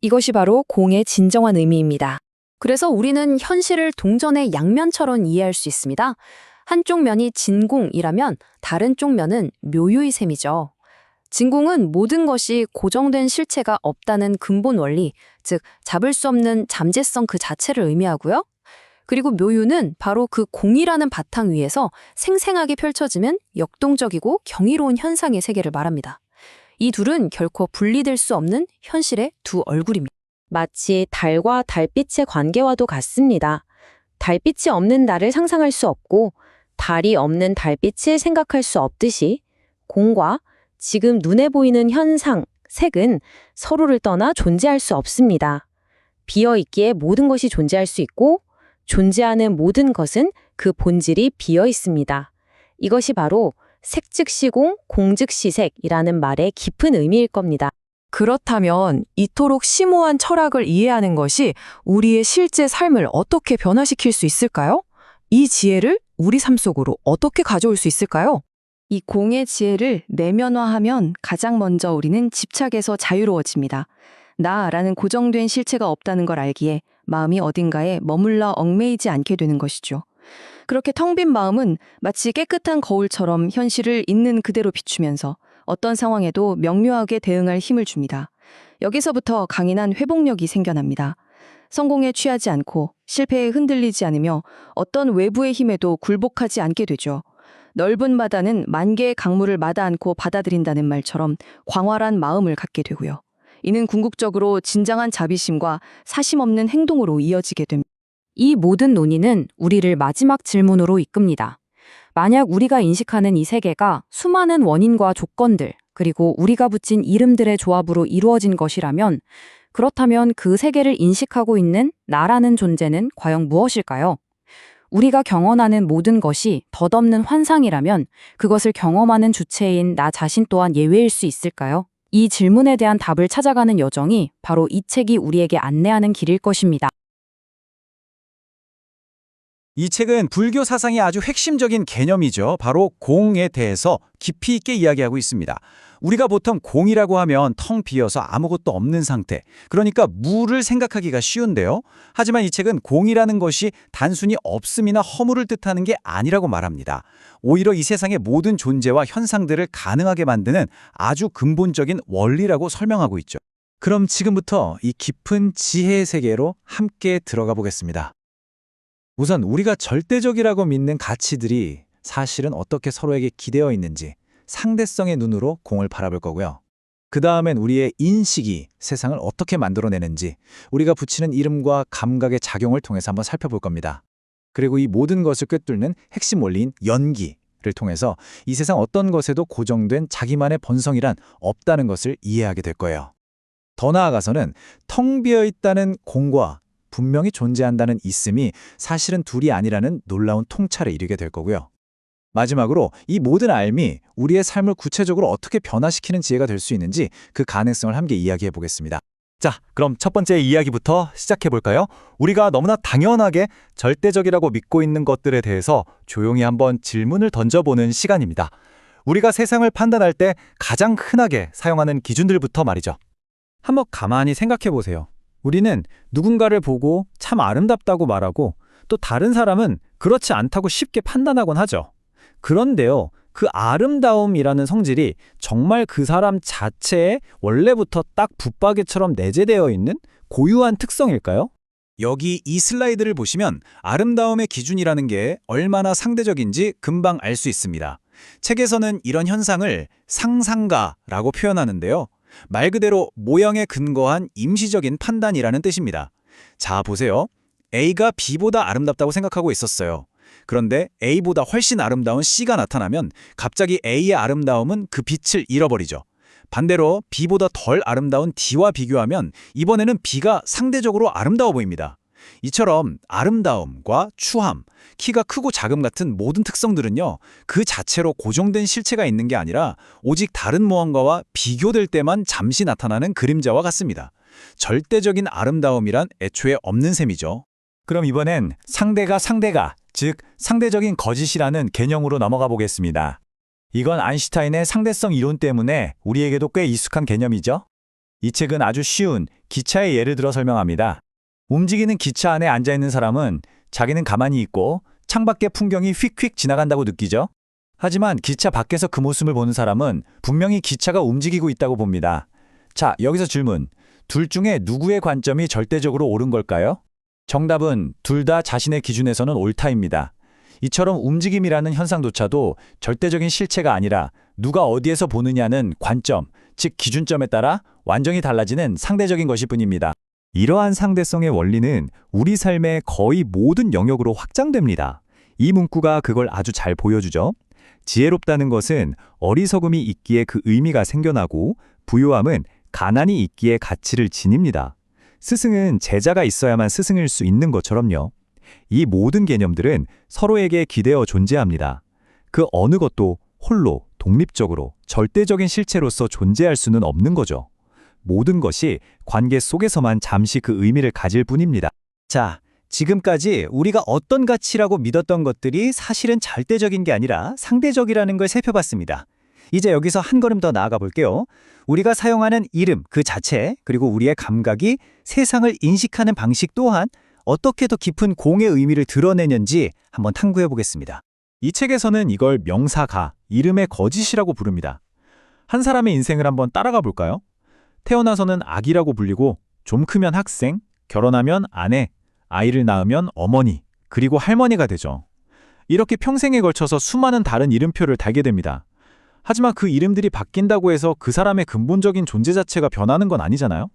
이것이 바로 공의 진정한 의미입니다. 그래서 우리는 현실을 동전의 양면처럼 이해할 수 있습니다. 한쪽 면이 진공이라면 다른 쪽 면은 묘유의 셈이죠. 진공은 모든 것이 고정된 실체가 없다는 근본 원리, 즉 잡을 수 없는 잠재성 그 자체를 의미하고요. 그리고 묘유는 바로 그 공이라는 바탕 위에서 생생하게 펼쳐지는 역동적이고 경이로운 현상의 세계를 말합니다. 이 둘은 결코 분리될 수 없는 현실의 두 얼굴입니다. 마치 달과 달빛의 관계와도 같습니다. 달빛이 없는 달을 상상할 수 없고 달이 없는 달빛을 생각할 수 없듯이 공과 지금 눈에 보이는 현상, 색은 서로를 떠나 존재할 수 없습니다. 비어있기에 모든 것이 존재할 수 있고 존재하는 모든 것은 그 본질이 비어 있습니다. 이것이 바로 색즉시공, 공즉시색이라는 말의 깊은 의미일 겁니다. 그렇다면 이토록 심오한 철학을 이해하는 것이 우리의 실제 삶을 어떻게 변화시킬 수 있을까요? 이 지혜를 우리 삶 속으로 어떻게 가져올 수 있을까요? 이 공의 지혜를 내면화하면 가장 먼저 우리는 집착에서 자유로워집니다. 나라는 고정된 실체가 없다는 걸 알기에 마음이 어딘가에 머물러 얽매이지 않게 되는 것이죠. 그렇게 텅 빈 마음은 마치 깨끗한 거울처럼 현실을 있는 그대로 비추면서 어떤 상황에도 명료하게 대응할 힘을 줍니다. 여기서부터 강인한 회복력이 생겨납니다. 성공에 취하지 않고 실패에 흔들리지 않으며 어떤 외부의 힘에도 굴복하지 않게 되죠. 넓은 바다는 만 개의 강물을 마다 않고 받아들인다는 말처럼 광활한 마음을 갖게 되고요. 이는 궁극적으로 진정한 자비심과 사심 없는 행동으로 이어지게 됩니다. 이 모든 논의는 우리를 마지막 질문으로 이끕니다. 만약 우리가 인식하는 이 세계가 수많은 원인과 조건들, 그리고 우리가 붙인 이름들의 조합으로 이루어진 것이라면, 그렇다면 그 세계를 인식하고 있는 나라는 존재는 과연 무엇일까요? 우리가 경험하는 모든 것이 덧없는 환상이라면 그것을 경험하는 주체인 나 자신 또한 예외일 수 있을까요? 이 질문에 대한 답을 찾아가는 여정이 바로 이 책이 우리에게 안내하는 길일 것입니다. 이 책은 불교 사상의 아주 핵심적인 개념이죠. 바로 공에 대해서 깊이 있게 이야기하고 있습니다. 우리가 보통 공이라고 하면 텅 비어서 아무것도 없는 상태, 그러니까 무를 생각하기가 쉬운데요. 하지만 이 책은 공이라는 것이 단순히 없음이나 허물을 뜻하는 게 아니라고 말합니다. 오히려 이 세상의 모든 존재와 현상들을 가능하게 만드는 아주 근본적인 원리라고 설명하고 있죠. 그럼 지금부터 이 깊은 지혜의 세계로 함께 들어가 보겠습니다. 우선 우리가 절대적이라고 믿는 가치들이 사실은 어떻게 서로에게 기대어 있는지 상대성의 눈으로 공을 바라볼 거고요. 그 다음엔 우리의 인식이 세상을 어떻게 만들어내는지 우리가 붙이는 이름과 감각의 작용을 통해서 한번 살펴볼 겁니다. 그리고 이 모든 것을 꿰뚫는 핵심 원리인 연기를 통해서 이 세상 어떤 것에도 고정된 자기만의 본성이란 없다는 것을 이해하게 될 거예요. 더 나아가서는 텅 비어 있다는 공과 분명히 존재한다는 있음이 사실은 둘이 아니라는 놀라운 통찰에 이르게 될 거고요. 마지막으로 이 모든 알미 우리의 삶을 구체적으로 어떻게 변화시키는 지혜가 될 수 있는지 그 가능성을 함께 이야기해 보겠습니다. 자, 그럼 첫 번째 이야기부터 시작해 볼까요? 우리가 너무나 당연하게 절대적이라고 믿고 있는 것들에 대해서 조용히 한번 질문을 던져보는 시간입니다. 우리가 세상을 판단할 때 가장 흔하게 사용하는 기준들부터 말이죠. 한번 가만히 생각해 보세요. 우리는 누군가를 보고 참 아름답다고 말하고 또 다른 사람은 그렇지 않다고 쉽게 판단하곤 하죠. 그런데요, 그 아름다움이라는 성질이 정말 그 사람 자체에 원래부터 딱 붙박이처럼 내재되어 있는 고유한 특성일까요? 여기 이 슬라이드를 보시면 아름다움의 기준이라는 게 얼마나 상대적인지 금방 알 수 있습니다. 책에서는 이런 현상을 상상가라고 표현하는데요. 말 그대로 모형에 근거한 임시적인 판단이라는 뜻입니다. 자, 보세요. A가 B보다 아름답다고 생각하고 있었어요. 그런데 A보다 훨씬 아름다운 C가 나타나면 갑자기 A의 아름다움은 그 빛을 잃어버리죠. 반대로 B보다 덜 아름다운 D와 비교하면 이번에는 B가 상대적으로 아름다워 보입니다. 이처럼 아름다움과 추함, 키가 크고 작음 같은 모든 특성들은요, 그 자체로 고정된 실체가 있는 게 아니라 오직 다른 무언가와 비교될 때만 잠시 나타나는 그림자와 같습니다. 절대적인 아름다움이란 애초에 없는 셈이죠. 그럼 이번엔 상대가, 즉 상대적인 거짓이라는 개념으로 넘어가 보겠습니다. 이건 아인슈타인의 상대성 이론 때문에 우리에게도 꽤 익숙한 개념이죠. 이 책은 아주 쉬운 기차의 예를 들어 설명합니다. 움직이는 기차 안에 앉아있는 사람은 자기는 가만히 있고 창밖의 풍경이 휙휙 지나간다고 느끼죠. 하지만 기차 밖에서 그 모습을 보는 사람은 분명히 기차가 움직이고 있다고 봅니다. 자, 여기서 질문. 둘 중에 누구의 관점이 절대적으로 옳은 걸까요? 정답은 둘 다 자신의 기준에서는 옳다입니다. 이처럼 움직임이라는 현상조차도 절대적인 실체가 아니라 누가 어디에서 보느냐는 관점, 즉 기준점에 따라 완전히 달라지는 상대적인 것일 뿐입니다. 이러한 상대성의 원리는 우리 삶의 거의 모든 영역으로 확장됩니다. 이 문구가 그걸 아주 잘 보여주죠. 지혜롭다는 것은 어리석음이 있기에 그 의미가 생겨나고 부요함은 가난이 있기에 가치를 지닙니다. 스승은 제자가 있어야만 스승일 수 있는 것처럼요. 이 모든 개념들은 서로에게 기대어 존재합니다. 그 어느 것도 홀로 독립적으로 절대적인 실체로서 존재할 수는 없는 거죠. 모든 것이 관계 속에서만 잠시 그 의미를 가질 뿐입니다. 자, 지금까지 우리가 어떤 가치라고 믿었던 것들이 사실은 절대적인 게 아니라 상대적이라는 걸 살펴봤습니다. 이제 여기서 한 걸음 더 나아가 볼게요. 우리가 사용하는 이름 그 자체, 그리고 우리의 감각이 세상을 인식하는 방식 또한 어떻게 더 깊은 공의 의미를 드러내는지 한번 탐구해 보겠습니다. 이 책에서는 이걸 명사가, 이름의 거짓이라고 부릅니다. 한 사람의 인생을 한번 따라가 볼까요? 태어나서는 아기라고 불리고 좀 크면 학생, 결혼하면 아내, 아이를 낳으면 어머니, 그리고 할머니가 되죠. 이렇게 평생에 걸쳐서 수많은 다른 이름표를 달게 됩니다. 하지만 그 이름들이 바뀐다고 해서 그 사람의 근본적인 존재 자체가 변하는 건 아니잖아요?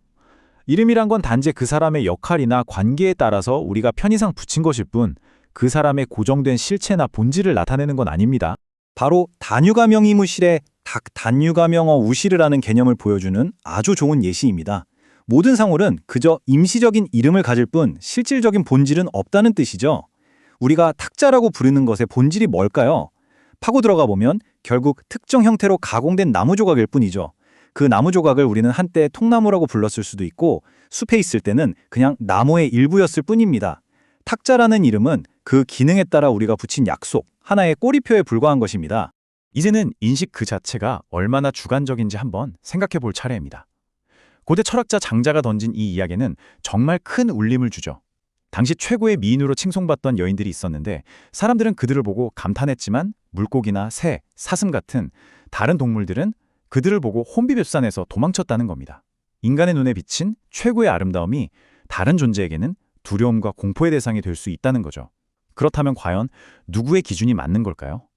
이름이란 건 단지 그 사람의 역할이나 관계에 따라서 우리가 편의상 붙인 것일 뿐 그 사람의 고정된 실체나 본질을 나타내는 건 아닙니다. 바로 단유가명이무실의 닭 단유가명어 우시르라는 개념을 보여주는 아주 좋은 예시입니다. 모든 상호는 그저 임시적인 이름을 가질 뿐 실질적인 본질은 없다는 뜻이죠. 우리가 탁자라고 부르는 것의 본질이 뭘까요? 파고 들어가 보면 결국 특정 형태로 가공된 나무 조각일 뿐이죠. 그 나무 조각을 우리는 한때 통나무라고 불렀을 수도 있고 숲에 있을 때는 그냥 나무의 일부였을 뿐입니다. 탁자라는 이름은 그 기능에 따라 우리가 붙인 약속, 하나의 꼬리표에 불과한 것입니다. 이제는 인식 그 자체가 얼마나 주관적인지 한번 생각해 볼 차례입니다. 고대 철학자 장자가 던진 이 이야기는 정말 큰 울림을 주죠. 당시 최고의 미인으로 칭송받던 여인들이 있었는데 사람들은 그들을 보고 감탄했지만 물고기나 새, 사슴 같은 다른 동물들은 그들을 보고 혼비백산해서 도망쳤다는 겁니다. 인간의 눈에 비친 최고의 아름다움이 다른 존재에게는 두려움과 공포의 대상이 될 수 있다는 거죠. 그렇다면 과연 누구의 기준이 맞는 걸까요?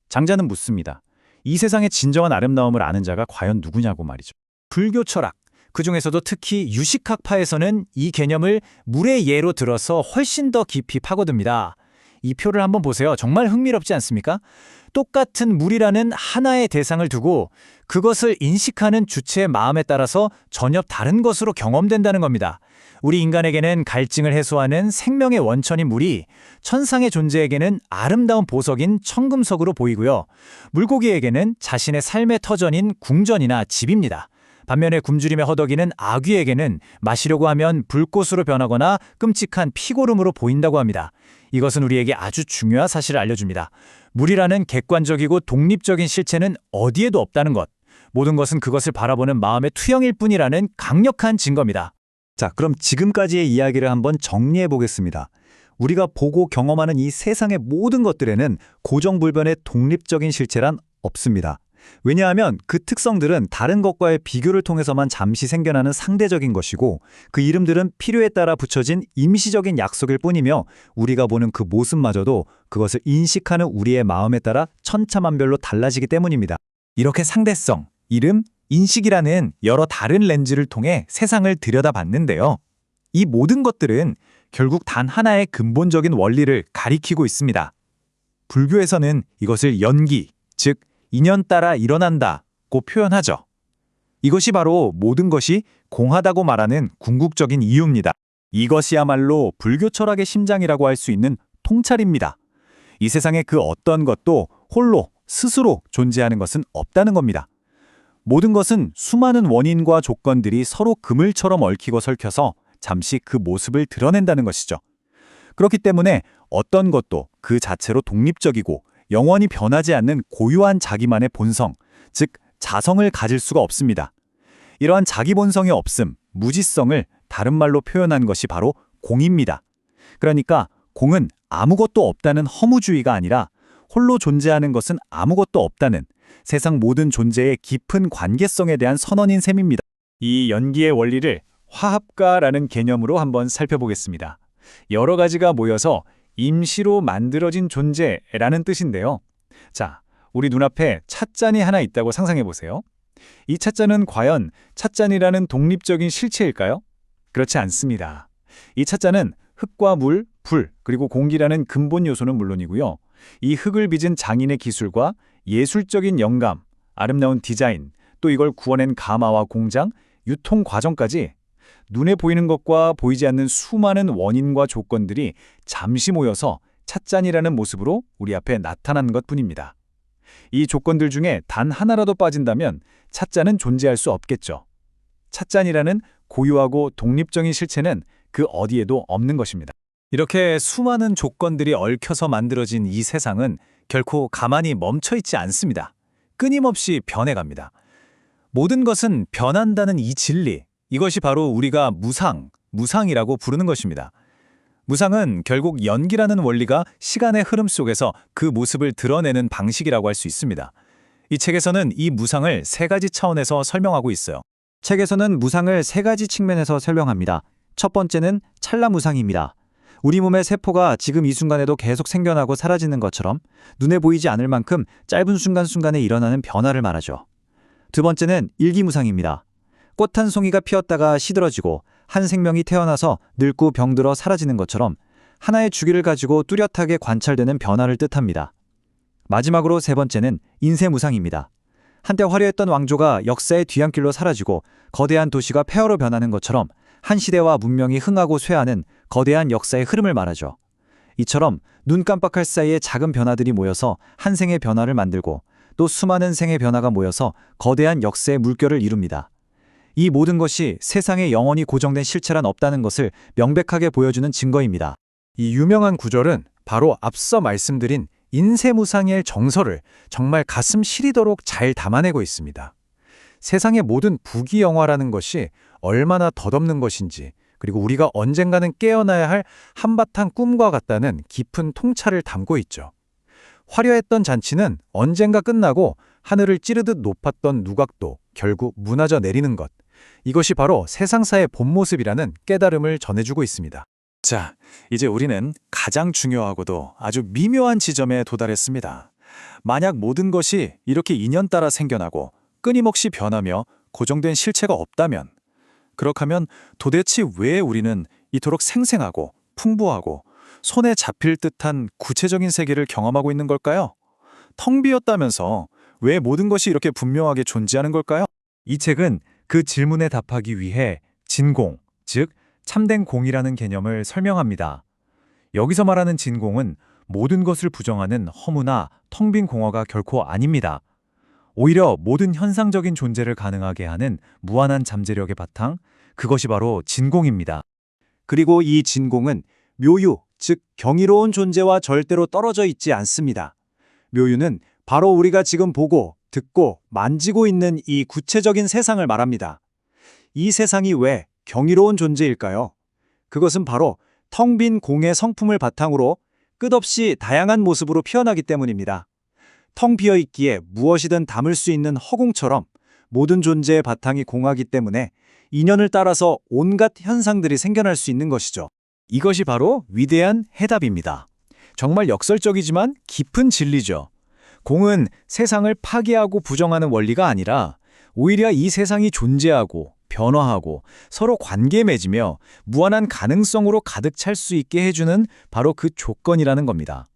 장자는 묻습니다. 이 세상의 진정한 아름다움을 아는 자가 과연 누구냐고 말이죠. 불교 철학, 그중에서도 특히 유식학파에서는 이 개념을 물의 예로 들어서 훨씬 더 깊이 파고듭니다. 이 표를 한번 보세요. 정말 흥미롭지 않습니까? 똑같은 물이라는 하나의 대상을 두고 그것을 인식하는 주체의 마음에 따라서 전혀 다른 것으로 경험된다는 겁니다. 우리 인간에게는 갈증을 해소하는 생명의 원천인 물이 천상의 존재에게는 아름다운 보석인 청금석으로 보이고요. 물고기에게는 자신의 삶의 터전인 궁전이나 집입니다. 반면에 굶주림의 허덕이는 아귀에게는 마시려고 하면 불꽃으로 변하거나 끔찍한 피고름으로 보인다고 합니다. 이것은 우리에게 아주 중요한 사실을 알려줍니다. 물이라는 객관적이고 독립적인 실체는 어디에도 없다는 것. 모든 것은 그것을 바라보는 마음의 투영일 뿐이라는 강력한 증거입니다. 자, 그럼 지금까지의 이야기를 한번 정리해 보겠습니다. 우리가 보고 경험하는 이 세상의 모든 것들에는 고정불변의 독립적인 실체란 없습니다. 왜냐하면 그 특성들은 다른 것과의 비교를 통해서만 잠시 생겨나는 상대적인 것이고 그 이름들은 필요에 따라 붙여진 임시적인 약속일 뿐이며 우리가 보는 그 모습마저도 그것을 인식하는 우리의 마음에 따라 천차만별로 달라지기 때문입니다. 이렇게 상대성, 이름, 인식이라는 여러 다른 렌즈를 통해 세상을 들여다봤는데요. 이 모든 것들은 결국 단 하나의 근본적인 원리를 가리키고 있습니다. 불교에서는 이것을 연기, 즉 인연 따라 일어난다고 표현하죠. 이것이 바로 모든 것이 공하다고 말하는 궁극적인 이유입니다. 이것이야말로 불교 철학의 심장이라고 할 수 있는 통찰입니다. 이 세상의 그 어떤 것도 홀로 스스로 존재하는 것은 없다는 겁니다. 모든 것은 수많은 원인과 조건들이 서로 그물처럼 얽히고 설켜서 잠시 그 모습을 드러낸다는 것이죠. 그렇기 때문에 어떤 것도 그 자체로 독립적이고 영원히 변하지 않는 고유한 자기만의 본성, 즉 자성을 가질 수가 없습니다. 이러한 자기 본성의 없음, 무지성을 다른 말로 표현한 것이 바로 공입니다. 그러니까 공은 아무것도 없다는 허무주의가 아니라 홀로 존재하는 것은 아무것도 없다는 세상 모든 존재의 깊은 관계성에 대한 선언인 셈입니다. 이 연기의 원리를 화합가라는 개념으로 한번 살펴보겠습니다. 여러 가지가 모여서 임시로 만들어진 존재라는 뜻인데요. 자, 우리 눈앞에 찻잔이 하나 있다고 상상해 보세요. 이 찻잔은 과연 찻잔이라는 독립적인 실체일까요? 그렇지 않습니다. 이 찻잔은 흙과 물, 불, 그리고 공기라는 근본 요소는 물론이고요. 이 흙을 빚은 장인의 기술과 예술적인 영감, 아름다운 디자인, 또 이걸 구워낸 가마와 공장, 유통 과정까지 눈에 보이는 것과 보이지 않는 수많은 원인과 조건들이 잠시 모여서 찻잔이라는 모습으로 우리 앞에 나타난 것뿐입니다. 이 조건들 중에 단 하나라도 빠진다면 찻잔은 존재할 수 없겠죠. 찻잔이라는 고유하고 독립적인 실체는 그 어디에도 없는 것입니다. 이렇게 수많은 조건들이 얽혀서 만들어진 이 세상은 결코 가만히 멈춰있지 않습니다. 끊임없이 변해갑니다. 모든 것은 변한다는 이 진리, 이것이 바로 우리가 무상이라고 부르는 것입니다. 무상은 결국 연기라는 원리가 시간의 흐름 속에서 그 모습을 드러내는 방식이라고 할 수 있습니다. 이 책에서는 이 무상을 세 가지 차원에서 설명하고 있어요. 책에서는 무상을 세 가지 측면에서 설명합니다. 첫 번째는 찰나무상입니다. 우리 몸의 세포가 지금 이 순간에도 계속 생겨나고 사라지는 것처럼 눈에 보이지 않을 만큼 짧은 순간순간에 일어나는 변화를 말하죠. 두 번째는 일기무상입니다. 꽃 한 송이가 피었다가 시들어지고 한 생명이 태어나서 늙고 병들어 사라지는 것처럼 하나의 주기를 가지고 뚜렷하게 관찰되는 변화를 뜻합니다. 마지막으로 세 번째는 인쇄무상입니다. 한때 화려했던 왕조가 역사의 뒤안길로 사라지고 거대한 도시가 폐허로 변하는 것처럼 한 시대와 문명이 흥하고 쇠하는 거대한 역사의 흐름을 말하죠. 이처럼 눈 깜빡할 사이에 작은 변화들이 모여서 한 생의 변화를 만들고 또 수많은 생의 변화가 모여서 거대한 역사의 물결을 이룹니다. 이 모든 것이 세상에 영원히 고정된 실체란 없다는 것을 명백하게 보여주는 증거입니다. 이 유명한 구절은 바로 앞서 말씀드린 인쇄무상의 정서를 정말 가슴 시리도록 잘 담아내고 있습니다. 세상의 모든 부귀영화라는 것이 얼마나 덧없는 것인지, 그리고 우리가 언젠가는 깨어나야 할 한바탕 꿈과 같다는 깊은 통찰을 담고 있죠. 화려했던 잔치는 언젠가 끝나고 하늘을 찌르듯 높았던 누각도 결국 무너져 내리는 것. 이것이 바로 세상사의 본 모습이라는 깨달음을 전해주고 있습니다. 자, 이제 우리는 가장 중요하고도 아주 미묘한 지점에 도달했습니다. 만약 모든 것이 이렇게 인연 따라 생겨나고 끊임없이 변하며 고정된 실체가 없다면, 그렇다면 도대체 왜 우리는 이토록 생생하고 풍부하고 손에 잡힐 듯한 구체적인 세계를 경험하고 있는 걸까요? 텅 비었다면서 왜 모든 것이 이렇게 분명하게 존재하는 걸까요? 이 책은 그 질문에 답하기 위해 진공, 즉 참된 공이라는 개념을 설명합니다. 여기서 말하는 진공은 모든 것을 부정하는 허무나 텅 빈 공허가 결코 아닙니다. 오히려 모든 현상적인 존재를 가능하게 하는 무한한 잠재력의 바탕, 그것이 바로 진공입니다. 그리고 이 진공은 묘유, 즉 경이로운 존재와 절대로 떨어져 있지 않습니다. 묘유는 바로 우리가 지금 보고, 듣고, 만지고 있는 이 구체적인 세상을 말합니다. 이 세상이 왜 경이로운 존재일까요? 그것은 바로 텅 빈 공의 성품을 바탕으로 끝없이 다양한 모습으로 피어나기 때문입니다. 텅 비어 있기에 무엇이든 담을 수 있는 허공처럼 모든 존재의 바탕이 공하기 때문에 인연을 따라서 온갖 현상들이 생겨날 수 있는 것이죠. 이것이 바로 위대한 해답입니다. 정말 역설적이지만 깊은 진리죠. 공은 세상을 파괴하고 부정하는 원리가 아니라 오히려 이 세상이 존재하고 변화하고 서로 관계 맺으며 무한한 가능성으로 가득 찰 수 있게 해주는 바로 그 조건이라는 겁니다.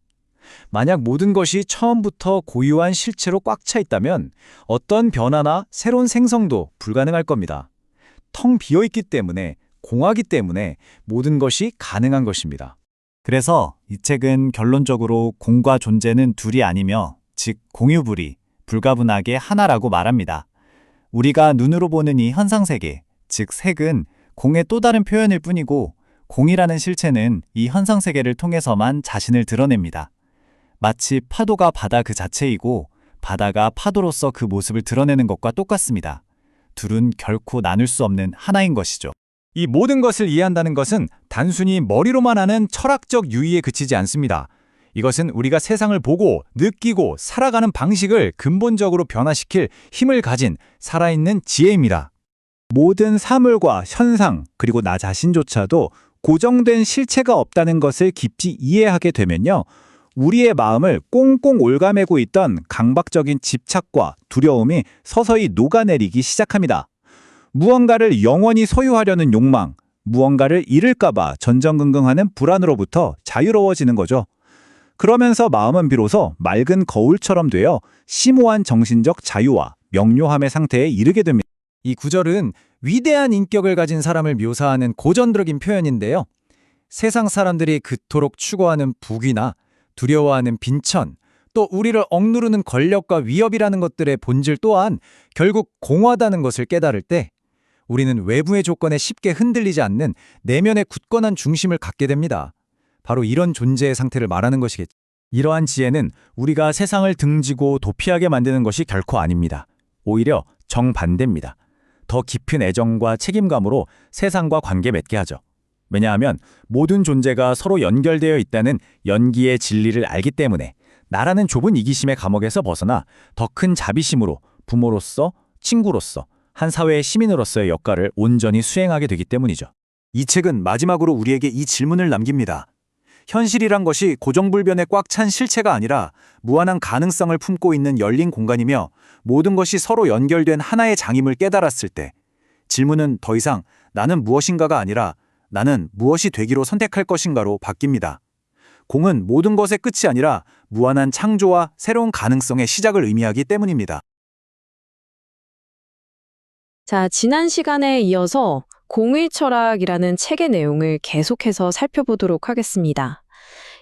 만약 모든 것이 처음부터 고유한 실체로 꽉 차 있다면 어떤 변화나 새로운 생성도 불가능할 겁니다. 텅 비어있기 때문에, 공하기 때문에 모든 것이 가능한 것입니다. 그래서 이 책은 결론적으로 공과 존재는 둘이 아니며, 즉 공유불이, 불가분하게 하나라고 말합니다. 우리가 눈으로 보는 이 현상세계, 즉 색은 공의 또 다른 표현일 뿐이고, 공이라는 실체는 이 현상세계를 통해서만 자신을 드러냅니다. 마치 파도가 바다 그 자체이고 바다가 파도로서 그 모습을 드러내는 것과 똑같습니다. 둘은 결코 나눌 수 없는 하나인 것이죠. 이 모든 것을 이해한다는 것은 단순히 머리로만 하는 철학적 유의에 그치지 않습니다. 이것은 우리가 세상을 보고, 느끼고, 살아가는 방식을 근본적으로 변화시킬 힘을 가진 살아있는 지혜입니다. 모든 사물과 현상, 그리고 나 자신조차도 고정된 실체가 없다는 것을 깊이 이해하게 되면요. 우리의 마음을 꽁꽁 올가매고 있던 강박적인 집착과 두려움이 서서히 녹아내리기 시작합니다. 무언가를 영원히 소유하려는 욕망, 무언가를 잃을까봐 전전긍긍하는 불안으로부터 자유로워지는 거죠. 그러면서 마음은 비로소 맑은 거울처럼 되어 심오한 정신적 자유와 명료함의 상태에 이르게 됩니다. 이 구절은 위대한 인격을 가진 사람을 묘사하는 고전적인 표현인데요. 세상 사람들이 그토록 추구하는 부귀나 두려워하는 빈천, 또 우리를 억누르는 권력과 위협이라는 것들의 본질 또한 결국 공허하다는 것을 깨달을 때 우리는 외부의 조건에 쉽게 흔들리지 않는 내면의 굳건한 중심을 갖게 됩니다. 바로 이런 존재의 상태를 말하는 것이겠죠. 이러한 지혜는 우리가 세상을 등지고 도피하게 만드는 것이 결코 아닙니다. 오히려 정반대입니다. 더 깊은 애정과 책임감으로 세상과 관계 맺게 하죠. 왜냐하면 모든 존재가 서로 연결되어 있다는 연기의 진리를 알기 때문에 나라는 좁은 이기심의 감옥에서 벗어나 더 큰 자비심으로 부모로서, 친구로서, 한 사회의 시민으로서의 역할을 온전히 수행하게 되기 때문이죠. 이 책은 마지막으로 우리에게 이 질문을 남깁니다. 현실이란 것이 고정불변에 꽉 찬 실체가 아니라 무한한 가능성을 품고 있는 열린 공간이며 모든 것이 서로 연결된 하나의 장임을 깨달았을 때 질문은 더 이상 나는 무엇인가가 아니라 나는 무엇이 되기로 선택할 것인가로 바뀝니다. 공은 모든 것의 끝이 아니라 무한한 창조와 새로운 가능성의 시작을 의미하기 때문입니다. 자, 지난 시간에 이어서 공의 철학이라는 책의 내용을 계속해서 살펴보도록 하겠습니다.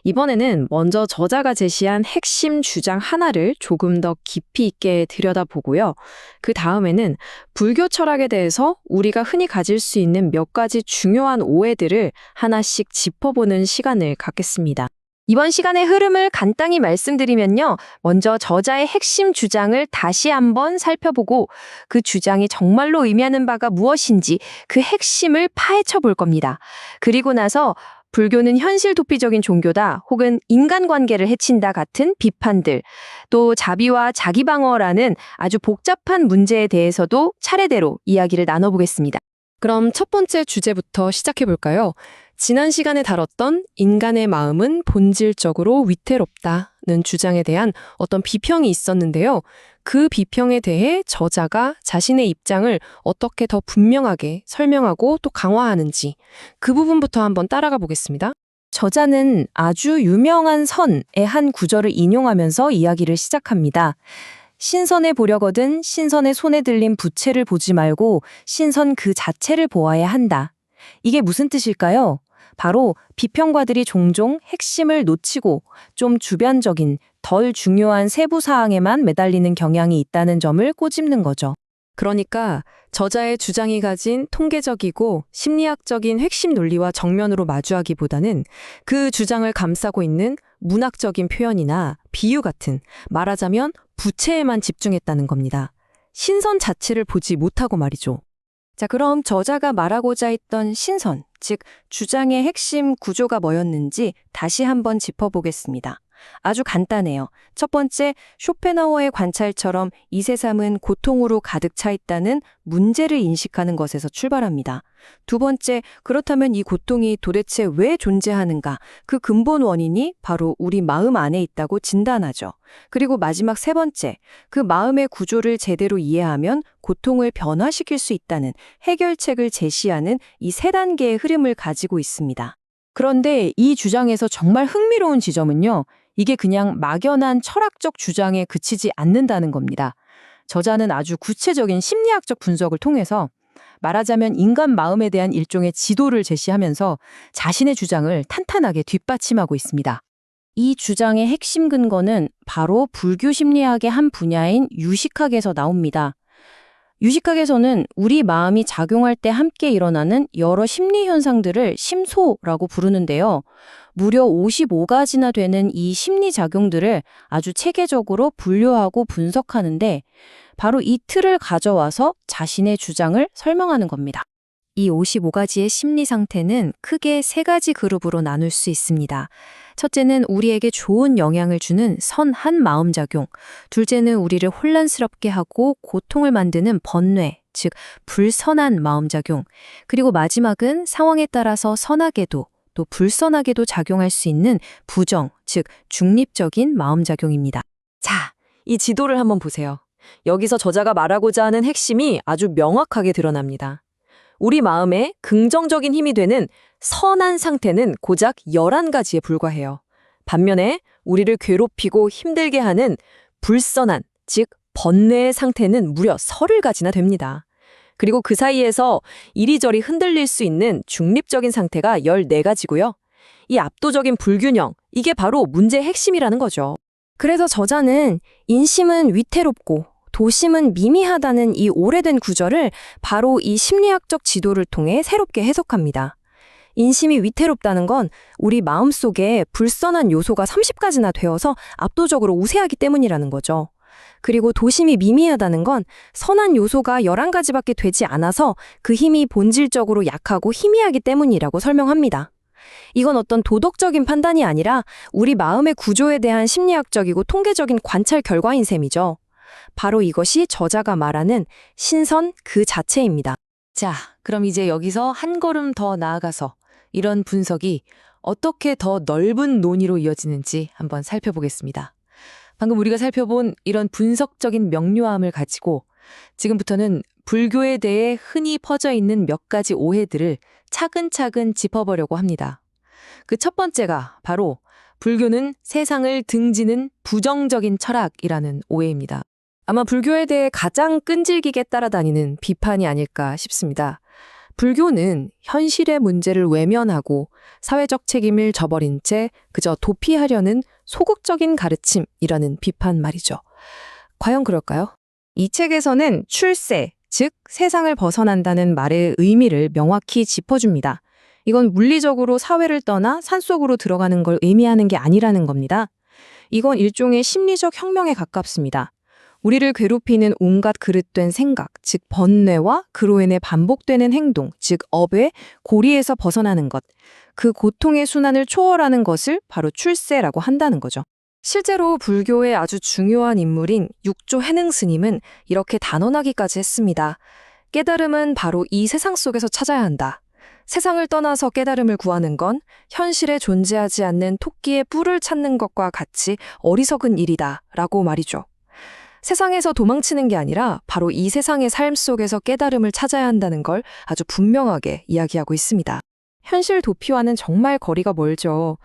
이번에는 먼저 저자가 제시한 핵심 주장 하나를 조금 더 깊이 있게 들여다보고요. 그 다음에는 불교 철학에 대해서 우리가 흔히 가질 수 있는 몇 가지 중요한 오해들을 하나씩 짚어보는 시간을 갖겠습니다. 이번 시간의 흐름을 간단히 말씀드리면요. 먼저 저자의 핵심 주장을 다시 한번 살펴보고 그 주장이 정말로 의미하는 바가 무엇인지 그 핵심을 파헤쳐 볼 겁니다. 그리고 나서 불교는 현실 도피적인 종교다 혹은 인간관계를 해친다 같은 비판들, 또 자비와 자기방어라는 아주 복잡한 문제에 대해서도 차례대로 이야기를 나눠보겠습니다. 그럼 첫 번째 주제부터 시작해 볼까요? 지난 시간에 다뤘던 인간의 마음은 본질적으로 위태롭다는 주장에 대한 어떤 비평이 있었는데요. 그 비평에 대해 저자가 자신의 입장을 어떻게 더 분명하게 설명하고 또 강화하는지 그 부분부터 한번 따라가 보겠습니다. 저자는 아주 유명한 선의 한 구절을 인용하면서 이야기를 시작합니다. 신선해 보려거든 신선의 손에 들린 부채를 보지 말고 신선 그 자체를 보아야 한다. 이게 무슨 뜻일까요? 바로 비평가들이 종종 핵심을 놓치고 좀 주변적인, 덜 중요한 세부 사항에만 매달리는 경향이 있다는 점을 꼬집는 거죠. 그러니까 저자의 주장이 가진 통계적이고 심리학적인 핵심 논리와 정면으로 마주하기보다는 그 주장을 감싸고 있는 문학적인 표현이나 비유 같은, 말하자면 부채에만 집중했다는 겁니다. 신선 자체를 보지 못하고 말이죠. 자, 그럼 저자가 말하고자 했던 신선, 즉 주장의 핵심 구조가 뭐였는지 다시 한번 짚어보겠습니다. 아주 간단해요. 첫 번째, 쇼펜하우어의 관찰처럼 이 세상은 고통으로 가득 차 있다는 문제를 인식하는 것에서 출발합니다. 두 번째, 그렇다면 이 고통이 도대체 왜 존재하는가? 그 근본 원인이 바로 우리 마음 안에 있다고 진단하죠. 그리고 마지막 세 번째, 그 마음의 구조를 제대로 이해하면 고통을 변화시킬 수 있다는 해결책을 제시하는 이 세 단계의 흐름을 가지고 있습니다. 그런데 이 주장에서 정말 흥미로운 지점은요, 이게 그냥 막연한 철학적 주장에 그치지 않는다는 겁니다. 저자는 아주 구체적인 심리학적 분석을 통해서 말하자면 인간 마음에 대한 일종의 지도를 제시하면서 자신의 주장을 탄탄하게 뒷받침하고 있습니다. 이 주장의 핵심 근거는 바로 불교 심리학의 한 분야인 유식학에서 나옵니다. 유식학에서는 우리 마음이 작용할 때 함께 일어나는 여러 심리 현상들을 심소라고 부르는데요. 무려 55가지나 되는 이 심리 작용들을 아주 체계적으로 분류하고 분석하는데 바로 이 틀을 가져와서 자신의 주장을 설명하는 겁니다. 이 55가지의 심리 상태는 크게 세 가지 그룹으로 나눌 수 있습니다. 첫째는 우리에게 좋은 영향을 주는 선한 마음작용, 둘째는 우리를 혼란스럽게 하고 고통을 만드는 번뇌, 즉 불선한 마음작용, 그리고 마지막은 상황에 따라서 선하게도 또 불선하게도 작용할 수 있는 부정, 즉 중립적인 마음작용입니다. 자, 이 지도를 한번 보세요. 여기서 저자가 말하고자 하는 핵심이 아주 명확하게 드러납니다. 우리 마음에 긍정적인 힘이 되는 선한 상태는 고작 11가지에 불과해요. 반면에 우리를 괴롭히고 힘들게 하는 불선한, 즉 번뇌의 상태는 무려 30가지나 됩니다. 그리고 그 사이에서 이리저리 흔들릴 수 있는 중립적인 상태가 14가지고요. 이 압도적인 불균형, 이게 바로 문제의 핵심이라는 거죠. 그래서 저자는 인심은 위태롭고 도심은 미미하다는 이 오래된 구절을 바로 이 심리학적 지도를 통해 새롭게 해석합니다. 인심이 위태롭다는 건 우리 마음속에 불선한 요소가 30가지나 되어서 압도적으로 우세하기 때문이라는 거죠. 그리고 도심이 미미하다는 건 선한 요소가 11가지밖에 되지 않아서 그 힘이 본질적으로 약하고 희미하기 때문이라고 설명합니다. 이건 어떤 도덕적인 판단이 아니라 우리 마음의 구조에 대한 심리학적이고 통계적인 관찰 결과인 셈이죠. 바로 이것이 저자가 말하는 신선 그 자체입니다. 자, 그럼 이제 여기서 한 걸음 더 나아가서 이런 분석이 어떻게 더 넓은 논의로 이어지는지 한번 살펴보겠습니다. 방금 우리가 살펴본 이런 분석적인 명료함을 가지고 지금부터는 불교에 대해 흔히 퍼져 있는 몇 가지 오해들을 차근차근 짚어보려고 합니다. 그 첫 번째가 바로 불교는 세상을 등지는 부정적인 철학이라는 오해입니다. 아마 불교에 대해 가장 끈질기게 따라다니는 비판이 아닐까 싶습니다. 불교는 현실의 문제를 외면하고 사회적 책임을 저버린 채 그저 도피하려는 소극적인 가르침이라는 비판 말이죠. 과연 그럴까요? 이 책에서는 출세, 즉 세상을 벗어난다는 말의 의미를 명확히 짚어줍니다. 이건 물리적으로 사회를 떠나 산속으로 들어가는 걸 의미하는 게 아니라는 겁니다. 이건 일종의 심리적 혁명에 가깝습니다. 우리를 괴롭히는 온갖 그릇된 생각, 즉 번뇌와 그로 인해 반복되는 행동, 즉 업의 고리에서 벗어나는 것, 그 고통의 순환을 초월하는 것을 바로 출세라고 한다는 거죠. 실제로 불교의 아주 중요한 인물인 육조 해능 스님은 이렇게 단언하기까지 했습니다. 깨달음은 바로 이 세상 속에서 찾아야 한다. 세상을 떠나서 깨달음을 구하는 건 현실에 존재하지 않는 토끼의 뿔을 찾는 것과 같이 어리석은 일이다 라고 말이죠. 세상에서 도망치는 게 아니라 바로 이 세상의 삶 속에서 깨달음을 찾아야 한다는 걸 아주 분명하게 이야기하고 있습니다. 현실 도피와는 정말 거리가 멀죠.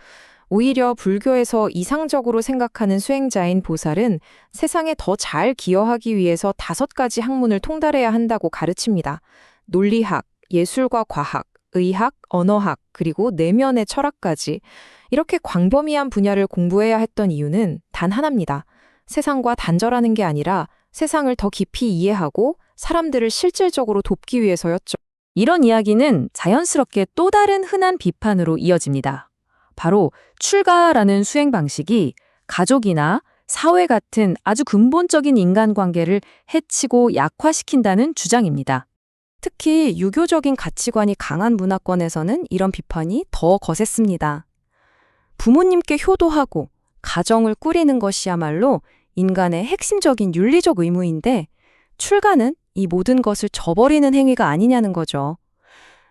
오히려 불교에서 이상적으로 생각하는 수행자인 보살은 세상에 더 잘 기여하기 위해서 5가지 학문을 통달해야 한다고 가르칩니다. 논리학, 예술과 과학, 의학, 언어학, 그리고 내면의 철학까지. 이렇게 광범위한 분야를 공부해야 했던 이유는 단 하나입니다. 세상과 단절하는 게 아니라 세상을 더 깊이 이해하고 사람들을 실질적으로 돕기 위해서였죠. 이런 이야기는 자연스럽게 또 다른 흔한 비판으로 이어집니다. 바로 출가라는 수행 방식이 가족이나 사회 같은 아주 근본적인 인간관계를 해치고 약화시킨다는 주장입니다. 특히 유교적인 가치관이 강한 문화권에서는 이런 비판이 더 거셌습니다. 부모님께 효도하고 가정을 꾸리는 것이야말로 인간의 핵심적인 윤리적 의무인데 출가는 이 모든 것을 저버리는 행위가 아니냐는 거죠.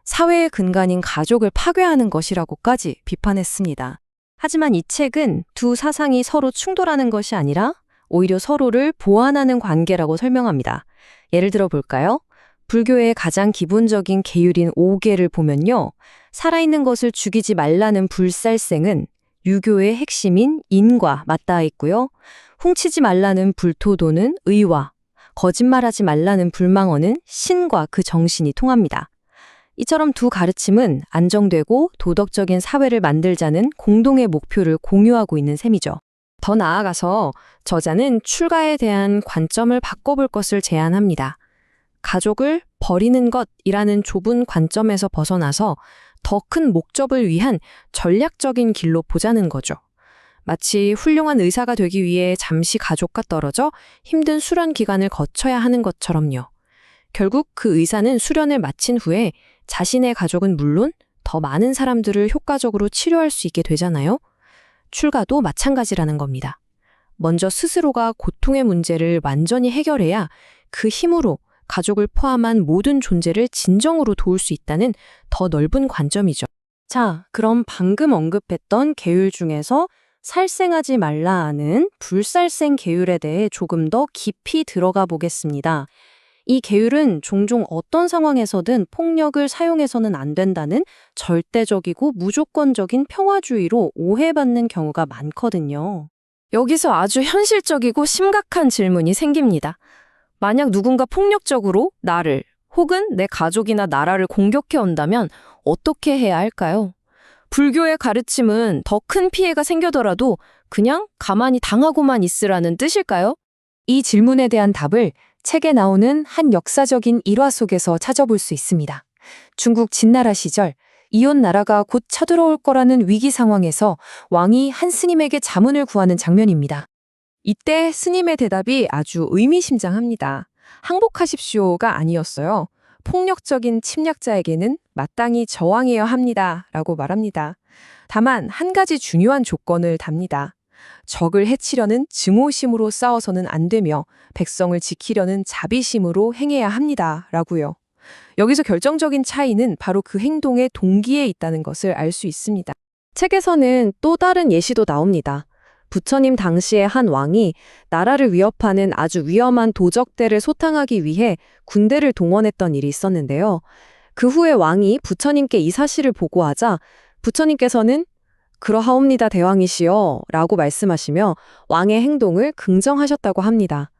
사회의 근간인 가족을 파괴하는 것이라고까지 비판했습니다. 하지만 이 책은 두 사상이 서로 충돌하는 것이 아니라 오히려 서로를 보완하는 관계라고 설명합니다. 예를 들어 볼까요? 불교의 가장 기본적인 계율인 오계를 보면요. 살아있는 것을 죽이지 말라는 불살생은 유교의 핵심인 인과 맞닿아 있고요. 훔치지 말라는 불토도는 의와, 거짓말하지 말라는 불망언은 신과 그 정신이 통합니다. 이처럼 두 가르침은 안정되고 도덕적인 사회를 만들자는 공동의 목표를 공유하고 있는 셈이죠. 더 나아가서 저자는 출가에 대한 관점을 바꿔볼 것을 제안합니다. 가족을 버리는 것이라는 좁은 관점에서 벗어나서 더 큰 목적을 위한 전략적인 길로 보자는 거죠. 마치 훌륭한 의사가 되기 위해 잠시 가족과 떨어져 힘든 수련 기간을 거쳐야 하는 것처럼요. 결국 그 의사는 수련을 마친 후에 자신의 가족은 물론 더 많은 사람들을 효과적으로 치료할 수 있게 되잖아요. 출가도 마찬가지라는 겁니다. 먼저 스스로가 고통의 문제를 완전히 해결해야 그 힘으로 가족을 포함한 모든 존재를 진정으로 도울 수 있다는 더 넓은 관점이죠. 자, 그럼 방금 언급했던 계율 중에서 살생하지 말라 하는 불살생 계율에 대해 조금 더 깊이 들어가 보겠습니다. 이 계율은 종종 어떤 상황에서든 폭력을 사용해서는 안 된다는 절대적이고 무조건적인 평화주의로 오해받는 경우가 많거든요. 여기서 아주 현실적이고 심각한 질문이 생깁니다. 만약 누군가 폭력적으로 나를 혹은 내 가족이나 나라를 공격해 온다면 어떻게 해야 할까요? 불교의 가르침은 더 큰 피해가 생겨더라도 그냥 가만히 당하고만 있으라는 뜻일까요? 이 질문에 대한 답을 책에 나오는 한 역사적인 일화 속에서 찾아볼 수 있습니다. 중국 진나라 시절 이웃 나라가 곧 쳐들어올 거라는 위기 상황에서 왕이 한 스님에게 자문을 구하는 장면입니다. 이때 스님의 대답이 아주 의미심장합니다. 항복하십시오가 아니었어요. 폭력적인 침략자에게는 마땅히 저항해야 합니다. 라고 말합니다. 다만 한 가지 중요한 조건을 답니다. 적을 해치려는 증오심으로 싸워서는 안 되며 백성을 지키려는 자비심으로 행해야 합니다. 라고요. 여기서 결정적인 차이는 바로 그 행동의 동기에 있다는 것을 알 수 있습니다. 책에서는 또 다른 예시도 나옵니다. 부처님 당시의 한 왕이 나라를 위협하는 아주 위험한 도적대를 소탕하기 위해 군대를 동원했던 일이 있었는데요. 그 후에 왕이 부처님께 이 사실을 보고하자 부처님께서는 그러하옵니다 대왕이시여 라고 말씀하시며 왕의 행동을 긍정하셨다고 합니다.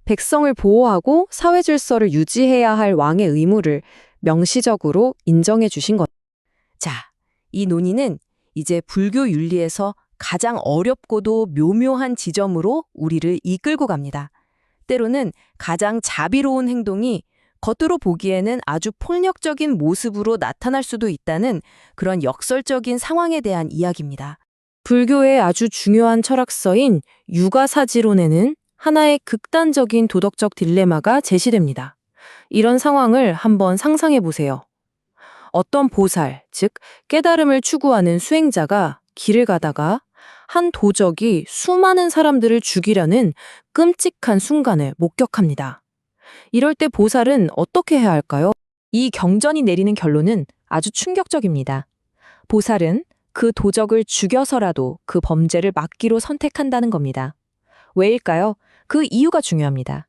백성을 보호하고 사회 질서를 유지해야 할 왕의 의무를 명시적으로 인정해 주신 것. 자, 이 논의는 이제 불교 윤리에서 가장 어렵고도 묘묘한 지점으로 우리를 이끌고 갑니다. 때로는 가장 자비로운 행동이 겉으로 보기에는 아주 폭력적인 모습으로 나타날 수도 있다는 그런 역설적인 상황에 대한 이야기입니다. 불교의 아주 중요한 철학서인 유가사지론에는 하나의 극단적인 도덕적 딜레마가 제시됩니다. 이런 상황을 한번 상상해 보세요. 어떤 보살, 즉 깨달음을 추구하는 수행자가 길을 가다가 한 도적이 수많은 사람들을 죽이려는 끔찍한 순간을 목격합니다. 이럴 때 보살은 어떻게 해야 할까요? 이 경전이 내리는 결론은 아주 충격적입니다. 보살은 그 도적을 죽여서라도 그 범죄를 막기로 선택한다는 겁니다. 왜일까요? 그 이유가 중요합니다.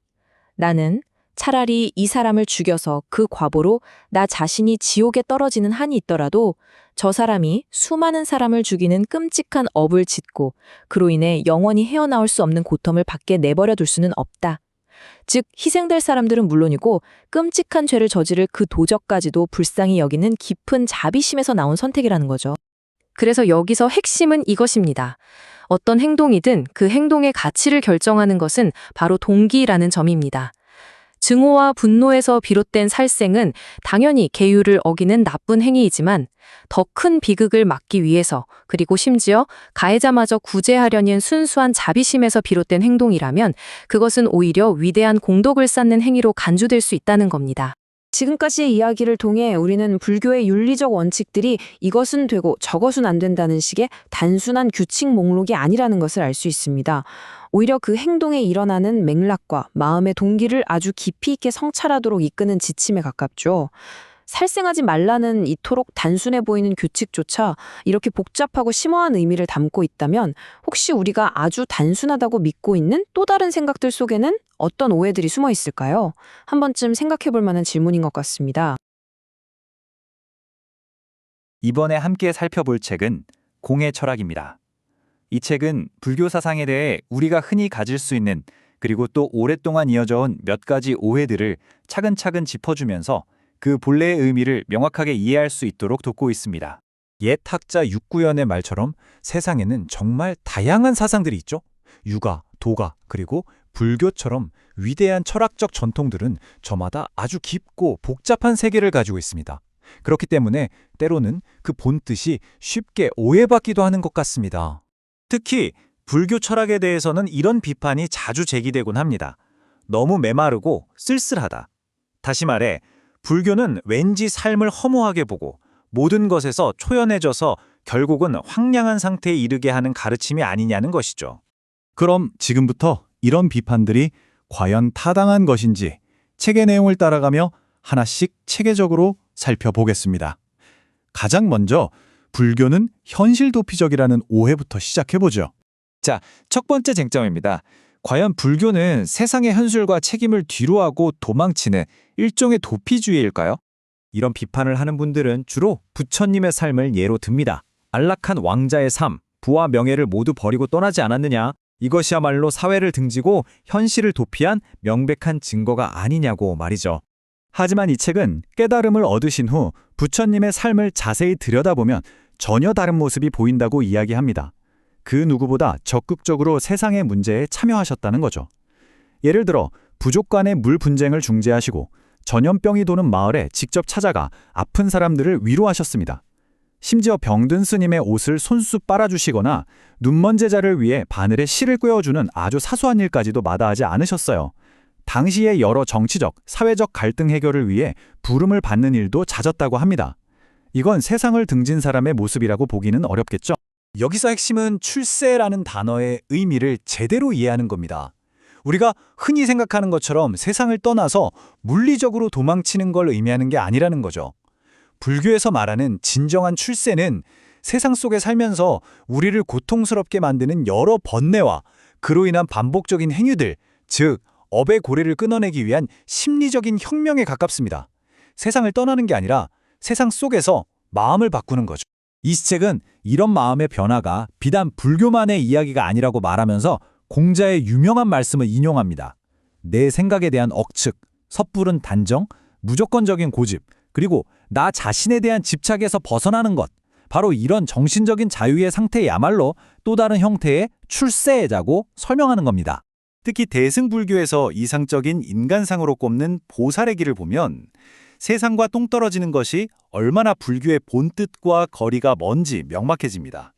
나는 차라리 이 사람을 죽여서 그 과보로 나 자신이 지옥에 떨어지는 한이 있더라도 저 사람이 수많은 사람을 죽이는 끔찍한 업을 짓고 그로 인해 영원히 헤어나올 수 없는 고통을 받게 내버려 둘 수는 없다. 즉 희생될 사람들은 물론이고 끔찍한 죄를 저지를 그 도적까지도 불쌍히 여기는 깊은 자비심에서 나온 선택이라는 거죠. 그래서 여기서 핵심은 이것입니다. 어떤 행동이든 그 행동의 가치를 결정하는 것은 바로 동기라는 점입니다. 증오와 분노에서 비롯된 살생은 당연히 계율을 어기는 나쁜 행위이지만 더 큰 비극을 막기 위해서 그리고 심지어 가해자마저 구제하려는 순수한 자비심에서 비롯된 행동이라면 그것은 오히려 위대한 공덕을 쌓는 행위로 간주될 수 있다는 겁니다. 지금까지의 이야기를 통해 우리는 불교의 윤리적 원칙들이 이것은 되고 저것은 안 된다는 식의 단순한 규칙 목록이 아니라는 것을 알 수 있습니다. 오히려 그 행동에 일어나는 맥락과 마음의 동기를 아주 깊이 있게 성찰하도록 이끄는 지침에 가깝죠. 살생하지 말라는 이토록 단순해 보이는 규칙조차 이렇게 복잡하고 심오한 의미를 담고 있다면 혹시 우리가 아주 단순하다고 믿고 있는 또 다른 생각들 속에는 어떤 오해들이 숨어 있을까요? 한 번쯤 생각해 볼 만한 질문인 것 같습니다. 이번에 함께 살펴볼 책은 공의 철학입니다. 이 책은 불교 사상에 대해 우리가 흔히 가질 수 있는 그리고 또 오랫동안 이어져 온 몇 가지 오해들을 차근차근 짚어주면서 그 본래의 의미를 명확하게 이해할 수 있도록 돕고 있습니다. 옛 학자 육구연의 말처럼 세상에는 정말 다양한 사상들이 있죠. 유가, 도가, 그리고 불교처럼 위대한 철학적 전통들은 저마다 아주 깊고 복잡한 세계를 가지고 있습니다. 그렇기 때문에 때로는 그 본뜻이 쉽게 오해받기도 하는 것 같습니다. 특히 불교 철학에 대해서는 이런 비판이 자주 제기되곤 합니다. 너무 메마르고 쓸쓸하다. 다시 말해 불교는 왠지 삶을 허무하게 보고 모든 것에서 초연해져서 결국은 황량한 상태에 이르게 하는 가르침이 아니냐는 것이죠. 그럼 지금부터 이런 비판들이 과연 타당한 것인지 책의 내용을 따라가며 하나씩 체계적으로 살펴보겠습니다. 가장 먼저 불교는 현실 도피적이라는 오해부터 시작해보죠. 첫 번째 쟁점입니다. 과연 불교는 세상의 현실과 책임을 뒤로하고 도망치는 일종의 도피주의일까요? 이런 비판을 하는 분들은 주로 부처님의 삶을 예로 듭니다. 안락한 왕자의 삶, 부와 명예를 모두 버리고 떠나지 않았느냐? 이것이야말로 사회를 등지고 현실을 도피한 명백한 증거가 아니냐고 말이죠. 하지만 이 책은 깨달음을 얻으신 후 부처님의 삶을 자세히 들여다보면 전혀 다른 모습이 보인다고 이야기합니다. 그 누구보다 적극적으로 세상의 문제에 참여하셨다는 거죠. 예를 들어 부족 간의 물 분쟁을 중재하시고 전염병이 도는 마을에 직접 찾아가 아픈 사람들을 위로하셨습니다. 심지어 병든 스님의 옷을 손수 빨아주시거나 눈먼 제자를 위해 바늘에 실을 꿰어주는 아주 사소한 일까지도 마다하지 않으셨어요. 당시의 여러 정치적, 사회적 갈등 해결을 위해 부름을 받는 일도 잦았다고 합니다. 이건 세상을 등진 사람의 모습이라고 보기는 어렵겠죠. 여기서 핵심은 출세라는 단어의 의미를 제대로 이해하는 겁니다. 우리가 흔히 생각하는 것처럼 세상을 떠나서 물리적으로 도망치는 걸 의미하는 게 아니라는 거죠. 불교에서 말하는 진정한 출세는 세상 속에 살면서 우리를 고통스럽게 만드는 여러 번뇌와 그로 인한 반복적인 행위들, 즉 업의 고리를 끊어내기 위한 심리적인 혁명에 가깝습니다. 세상을 떠나는 게 아니라 세상 속에서 마음을 바꾸는 거죠. 이 책은 이런 마음의 변화가 비단 불교만의 이야기가 아니라고 말하면서 공자의 유명한 말씀을 인용합니다. 내 생각에 대한 억측, 섣부른 단정, 무조건적인 고집, 그리고 나 자신에 대한 집착에서 벗어나는 것. 바로 이런 정신적인 자유의 상태야말로 또 다른 형태의 출세자고 설명하는 겁니다. 특히 대승불교에서 이상적인 인간상으로 꼽는 보살의 길을 보면 세상과 동떨어지는 것이 얼마나 불교의 본뜻과 거리가 먼지 명확해집니다.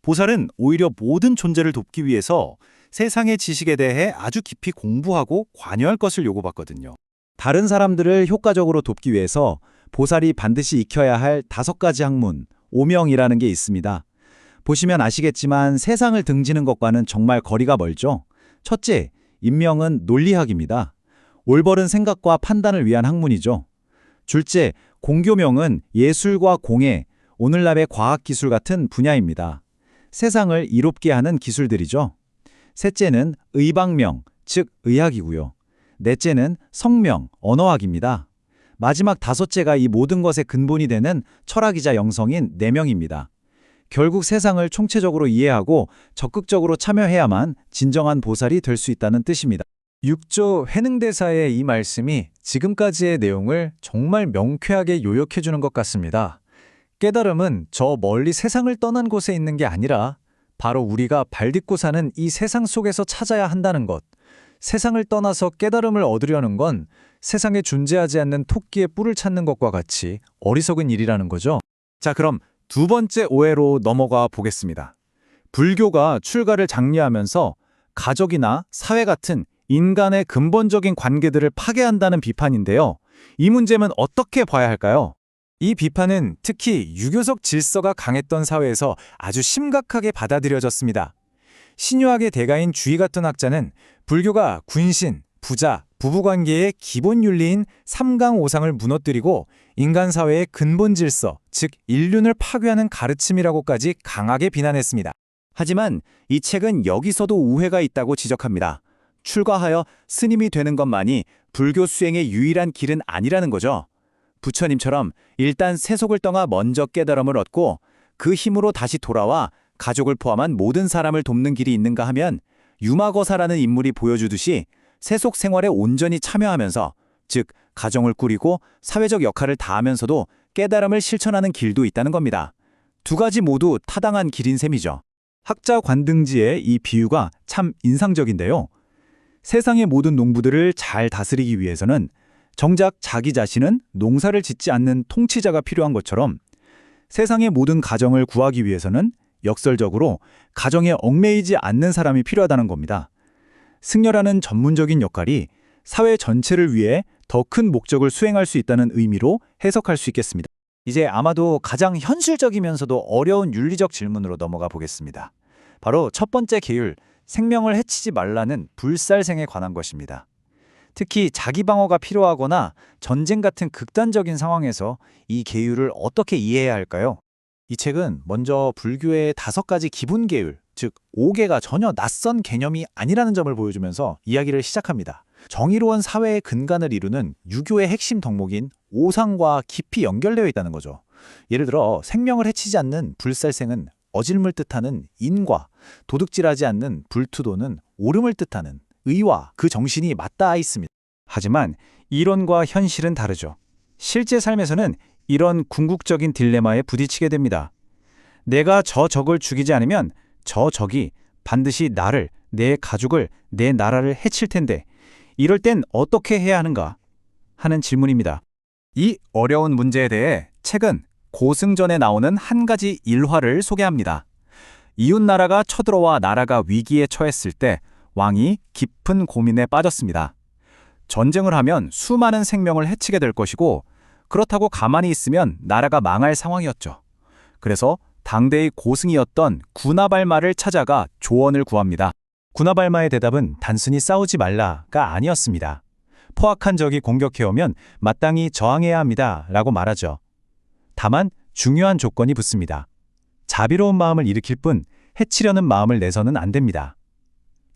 보살은 오히려 모든 존재를 돕기 위해서 세상의 지식에 대해 아주 깊이 공부하고 관여할 것을 요구받거든요. 다른 사람들을 효과적으로 돕기 위해서 보살이 반드시 익혀야 할 5가지 학문, 오명이라는 게 있습니다. 보시면 아시겠지만 세상을 등지는 것과는 정말 거리가 멀죠. 첫째, 인명은 논리학입니다. 올바른 생각과 판단을 위한 학문이죠. 둘째, 공교명은 예술과 공예, 오늘날의 과학기술 같은 분야입니다. 세상을 이롭게 하는 기술들이죠. 셋째는 의방명, 즉 의학이고요. 넷째는 성명, 언어학입니다. 마지막 다섯째가 이 모든 것의 근본이 되는 철학이자 영성인 내명입니다. 결국 세상을 총체적으로 이해하고 적극적으로 참여해야만 진정한 보살이 될 수 있다는 뜻입니다. 6조 회능대사의 이 말씀이 지금까지의 내용을 정말 명쾌하게 요약해 주는 것 같습니다. 깨달음은 저 멀리 세상을 떠난 곳에 있는 게 아니라 바로 우리가 발딛고 사는 이 세상 속에서 찾아야 한다는 것. 세상을 떠나서 깨달음을 얻으려는 건 세상에 존재하지 않는 토끼의 뿔을 찾는 것과 같이 어리석은 일이라는 거죠. 자, 그럼 두 번째 오해로 넘어가 보겠습니다. 불교가 출가를 장려하면서 가족이나 사회 같은 인간의 근본적인 관계들을 파괴한다는 비판인데요. 이 문제는 어떻게 봐야 할까요? 이 비판은 특히 유교적 질서가 강했던 사회에서 아주 심각하게 받아들여졌습니다. 신유학의 대가인 주의 같은 학자는 불교가 군신, 부자, 부부관계의 기본 윤리인 삼강오상을 무너뜨리고 인간 사회의 근본 질서, 즉 인륜을 파괴하는 가르침이라고까지 강하게 비난했습니다. 하지만 이 책은 여기서도 우회가 있다고 지적합니다. 출가하여 스님이 되는 것만이 불교 수행의 유일한 길은 아니라는 거죠. 부처님처럼 일단 세속을 떠나 먼저 깨달음을 얻고 그 힘으로 다시 돌아와 가족을 포함한 모든 사람을 돕는 길이 있는가 하면 유마거사라는 인물이 보여주듯이 세속 생활에 온전히 참여하면서, 즉 가정을 꾸리고 사회적 역할을 다하면서도 깨달음을 실천하는 길도 있다는 겁니다. 두 가지 모두 타당한 길인 셈이죠. 학자 관등지의 이 비유가 참 인상적인데요. 세상의 모든 농부들을 잘 다스리기 위해서는 정작 자기 자신은 농사를 짓지 않는 통치자가 필요한 것처럼 세상의 모든 가정을 구하기 위해서는 역설적으로 가정에 얽매이지 않는 사람이 필요하다는 겁니다. 승려라는 전문적인 역할이 사회 전체를 위해 더 큰 목적을 수행할 수 있다는 의미로 해석할 수 있겠습니다. 이제 아마도 가장 현실적이면서도 어려운 윤리적 질문으로 넘어가 보겠습니다. 바로 첫 번째 계율, 생명을 해치지 말라는 불살생에 관한 것입니다. 특히 자기 방어가 필요하거나 전쟁 같은 극단적인 상황에서 이 계율을 어떻게 이해해야 할까요? 이 책은 먼저 불교의 5가지 기본 계율, 즉 5개가 전혀 낯선 개념이 아니라는 점을 보여주면서 이야기를 시작합니다. 정의로운 사회의 근간을 이루는 유교의 핵심 덕목인 오상과 깊이 연결되어 있다는 거죠. 예를 들어 생명을 해치지 않는 불살생은 어질물 뜻하는 인과, 도둑질하지 않는 불투도는 옳음을 뜻하는 의와 그 정신이 맞닿아 있습니다. 하지만 이론과 현실은 다르죠. 실제 삶에서는 이런 궁극적인 딜레마에 부딪히게 됩니다. 내가 저 적을 죽이지 않으면 저 적이 반드시 나를, 내 가족을, 내 나라를 해칠 텐데 이럴 땐 어떻게 해야 하는가 하는 질문입니다. 이 어려운 문제에 대해 책은 고승전에 나오는 한 가지 일화를 소개합니다. 이웃 나라가 쳐들어와 나라가 위기에 처했을 때 왕이 깊은 고민에 빠졌습니다. 전쟁을 하면 수많은 생명을 해치게 될 것이고 그렇다고 가만히 있으면 나라가 망할 상황이었죠. 그래서 당대의 고승이었던 구나발마를 찾아가 조언을 구합니다. 구나발마의 대답은 단순히 싸우지 말라가 아니었습니다. 포악한 적이 공격해오면 마땅히 저항해야 합니다 라고 말하죠. 다만 중요한 조건이 붙습니다. 자비로운 마음을 일으킬 뿐 해치려는 마음을 내서는 안 됩니다.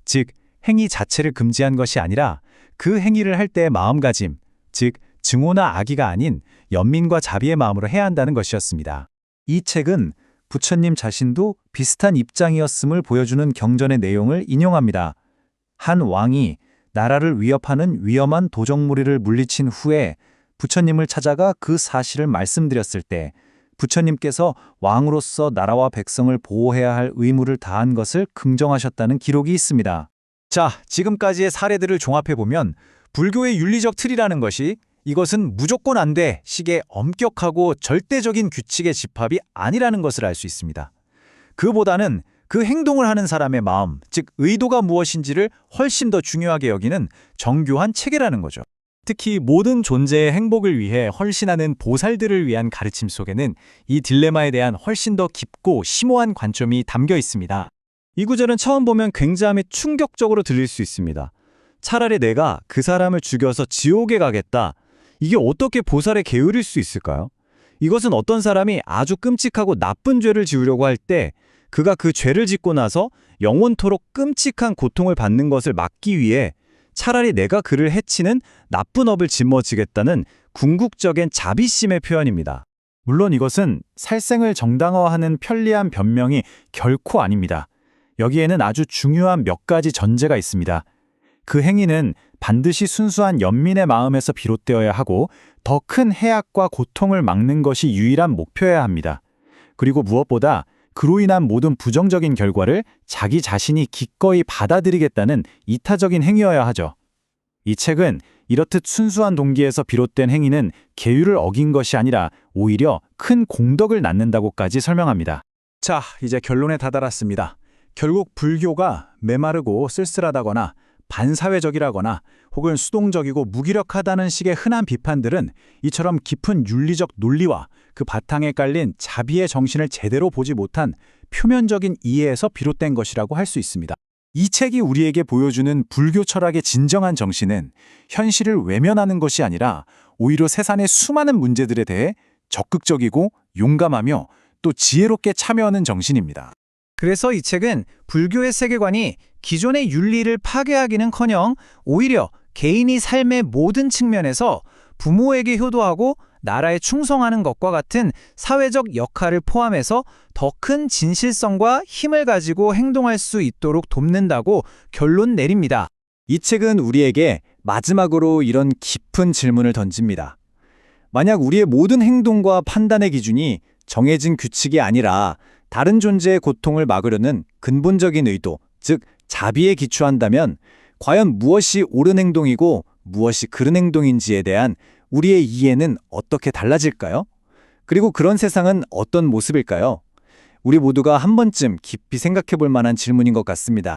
즉 행위 자체를 금지한 것이 아니라 그 행위를 할 때의 마음가짐, 즉 증오나 악의가 아닌 연민과 자비의 마음으로 해야 한다는 것이었습니다. 이 책은 부처님 자신도 비슷한 입장이었음을 보여주는 경전의 내용을 인용합니다. 한 왕이 나라를 위협하는 위험한 도적무리를 물리친 후에 부처님을 찾아가 그 사실을 말씀드렸을 때 부처님께서 왕으로서 나라와 백성을 보호해야 할 의무를 다한 것을 긍정하셨다는 기록이 있습니다. 자, 지금까지의 사례들을 종합해보면 불교의 윤리적 틀이라는 것이 이것은 무조건 안 돼 식의 엄격하고 절대적인 규칙의 집합이 아니라는 것을 알 수 있습니다. 그보다는 그 행동을 하는 사람의 마음, 즉 의도가 무엇인지를 훨씬 더 중요하게 여기는 정교한 체계라는 거죠. 특히 모든 존재의 행복을 위해 헌신하는 보살들을 위한 가르침 속에는 이 딜레마에 대한 훨씬 더 깊고 심오한 관점이 담겨 있습니다. 이 구절은 처음 보면 굉장히 충격적으로 들릴 수 있습니다. 차라리 내가 그 사람을 죽여서 지옥에 가겠다. 이게 어떻게 보살의 계율일 수 있을까요? 이것은 어떤 사람이 아주 끔찍하고 나쁜 죄를 지으려고 할 때 그가 그 죄를 짓고 나서 영원토록 끔찍한 고통을 받는 것을 막기 위해 차라리 내가 그를 해치는 나쁜 업을 짊어지겠다는 궁극적인 자비심의 표현입니다. 물론 이것은 살생을 정당화하는 편리한 변명이 결코 아닙니다. 여기에는 아주 중요한 몇 가지 전제가 있습니다. 그 행위는 반드시 순수한 연민의 마음에서 비롯되어야 하고 더 큰 해악과 고통을 막는 것이 유일한 목표여야 합니다. 그리고 무엇보다 그로 인한 모든 부정적인 결과를 자기 자신이 기꺼이 받아들이겠다는 이타적인 행위여야 하죠. 이 책은 이렇듯 순수한 동기에서 비롯된 행위는 계율을 어긴 것이 아니라 오히려 큰 공덕을 낳는다고까지 설명합니다. 자, 이제 결론에 다다랐습니다. 결국 불교가 메마르고 쓸쓸하다거나 반사회적이라거나 혹은 수동적이고 무기력하다는 식의 흔한 비판들은 이처럼 깊은 윤리적 논리와 그 바탕에 깔린 자비의 정신을 제대로 보지 못한 표면적인 이해에서 비롯된 것이라고 할 수 있습니다. 이 책이 우리에게 보여주는 불교 철학의 진정한 정신은 현실을 외면하는 것이 아니라 오히려 세상의 수많은 문제들에 대해 적극적이고 용감하며 또 지혜롭게 참여하는 정신입니다. 그래서 이 책은 불교의 세계관이 기존의 윤리를 파괴하기는커녕 오히려 개인이 삶의 모든 측면에서 부모에게 효도하고 나라에 충성하는 것과 같은 사회적 역할을 포함해서 더 큰 진실성과 힘을 가지고 행동할 수 있도록 돕는다고 결론 내립니다. 이 책은 우리에게 마지막으로 이런 깊은 질문을 던집니다. 만약 우리의 모든 행동과 판단의 기준이 정해진 규칙이 아니라 다른 존재의 고통을 막으려는 근본적인 의도, 즉 자비에 기초한다면 과연 무엇이 옳은 행동이고 무엇이 그른 행동인지에 대한 우리의 이해는 어떻게 달라질까요? 그리고 그런 세상은 어떤 모습일까요? 우리 모두가 한 번쯤 깊이 생각해 볼 만한 질문인 것 같습니다.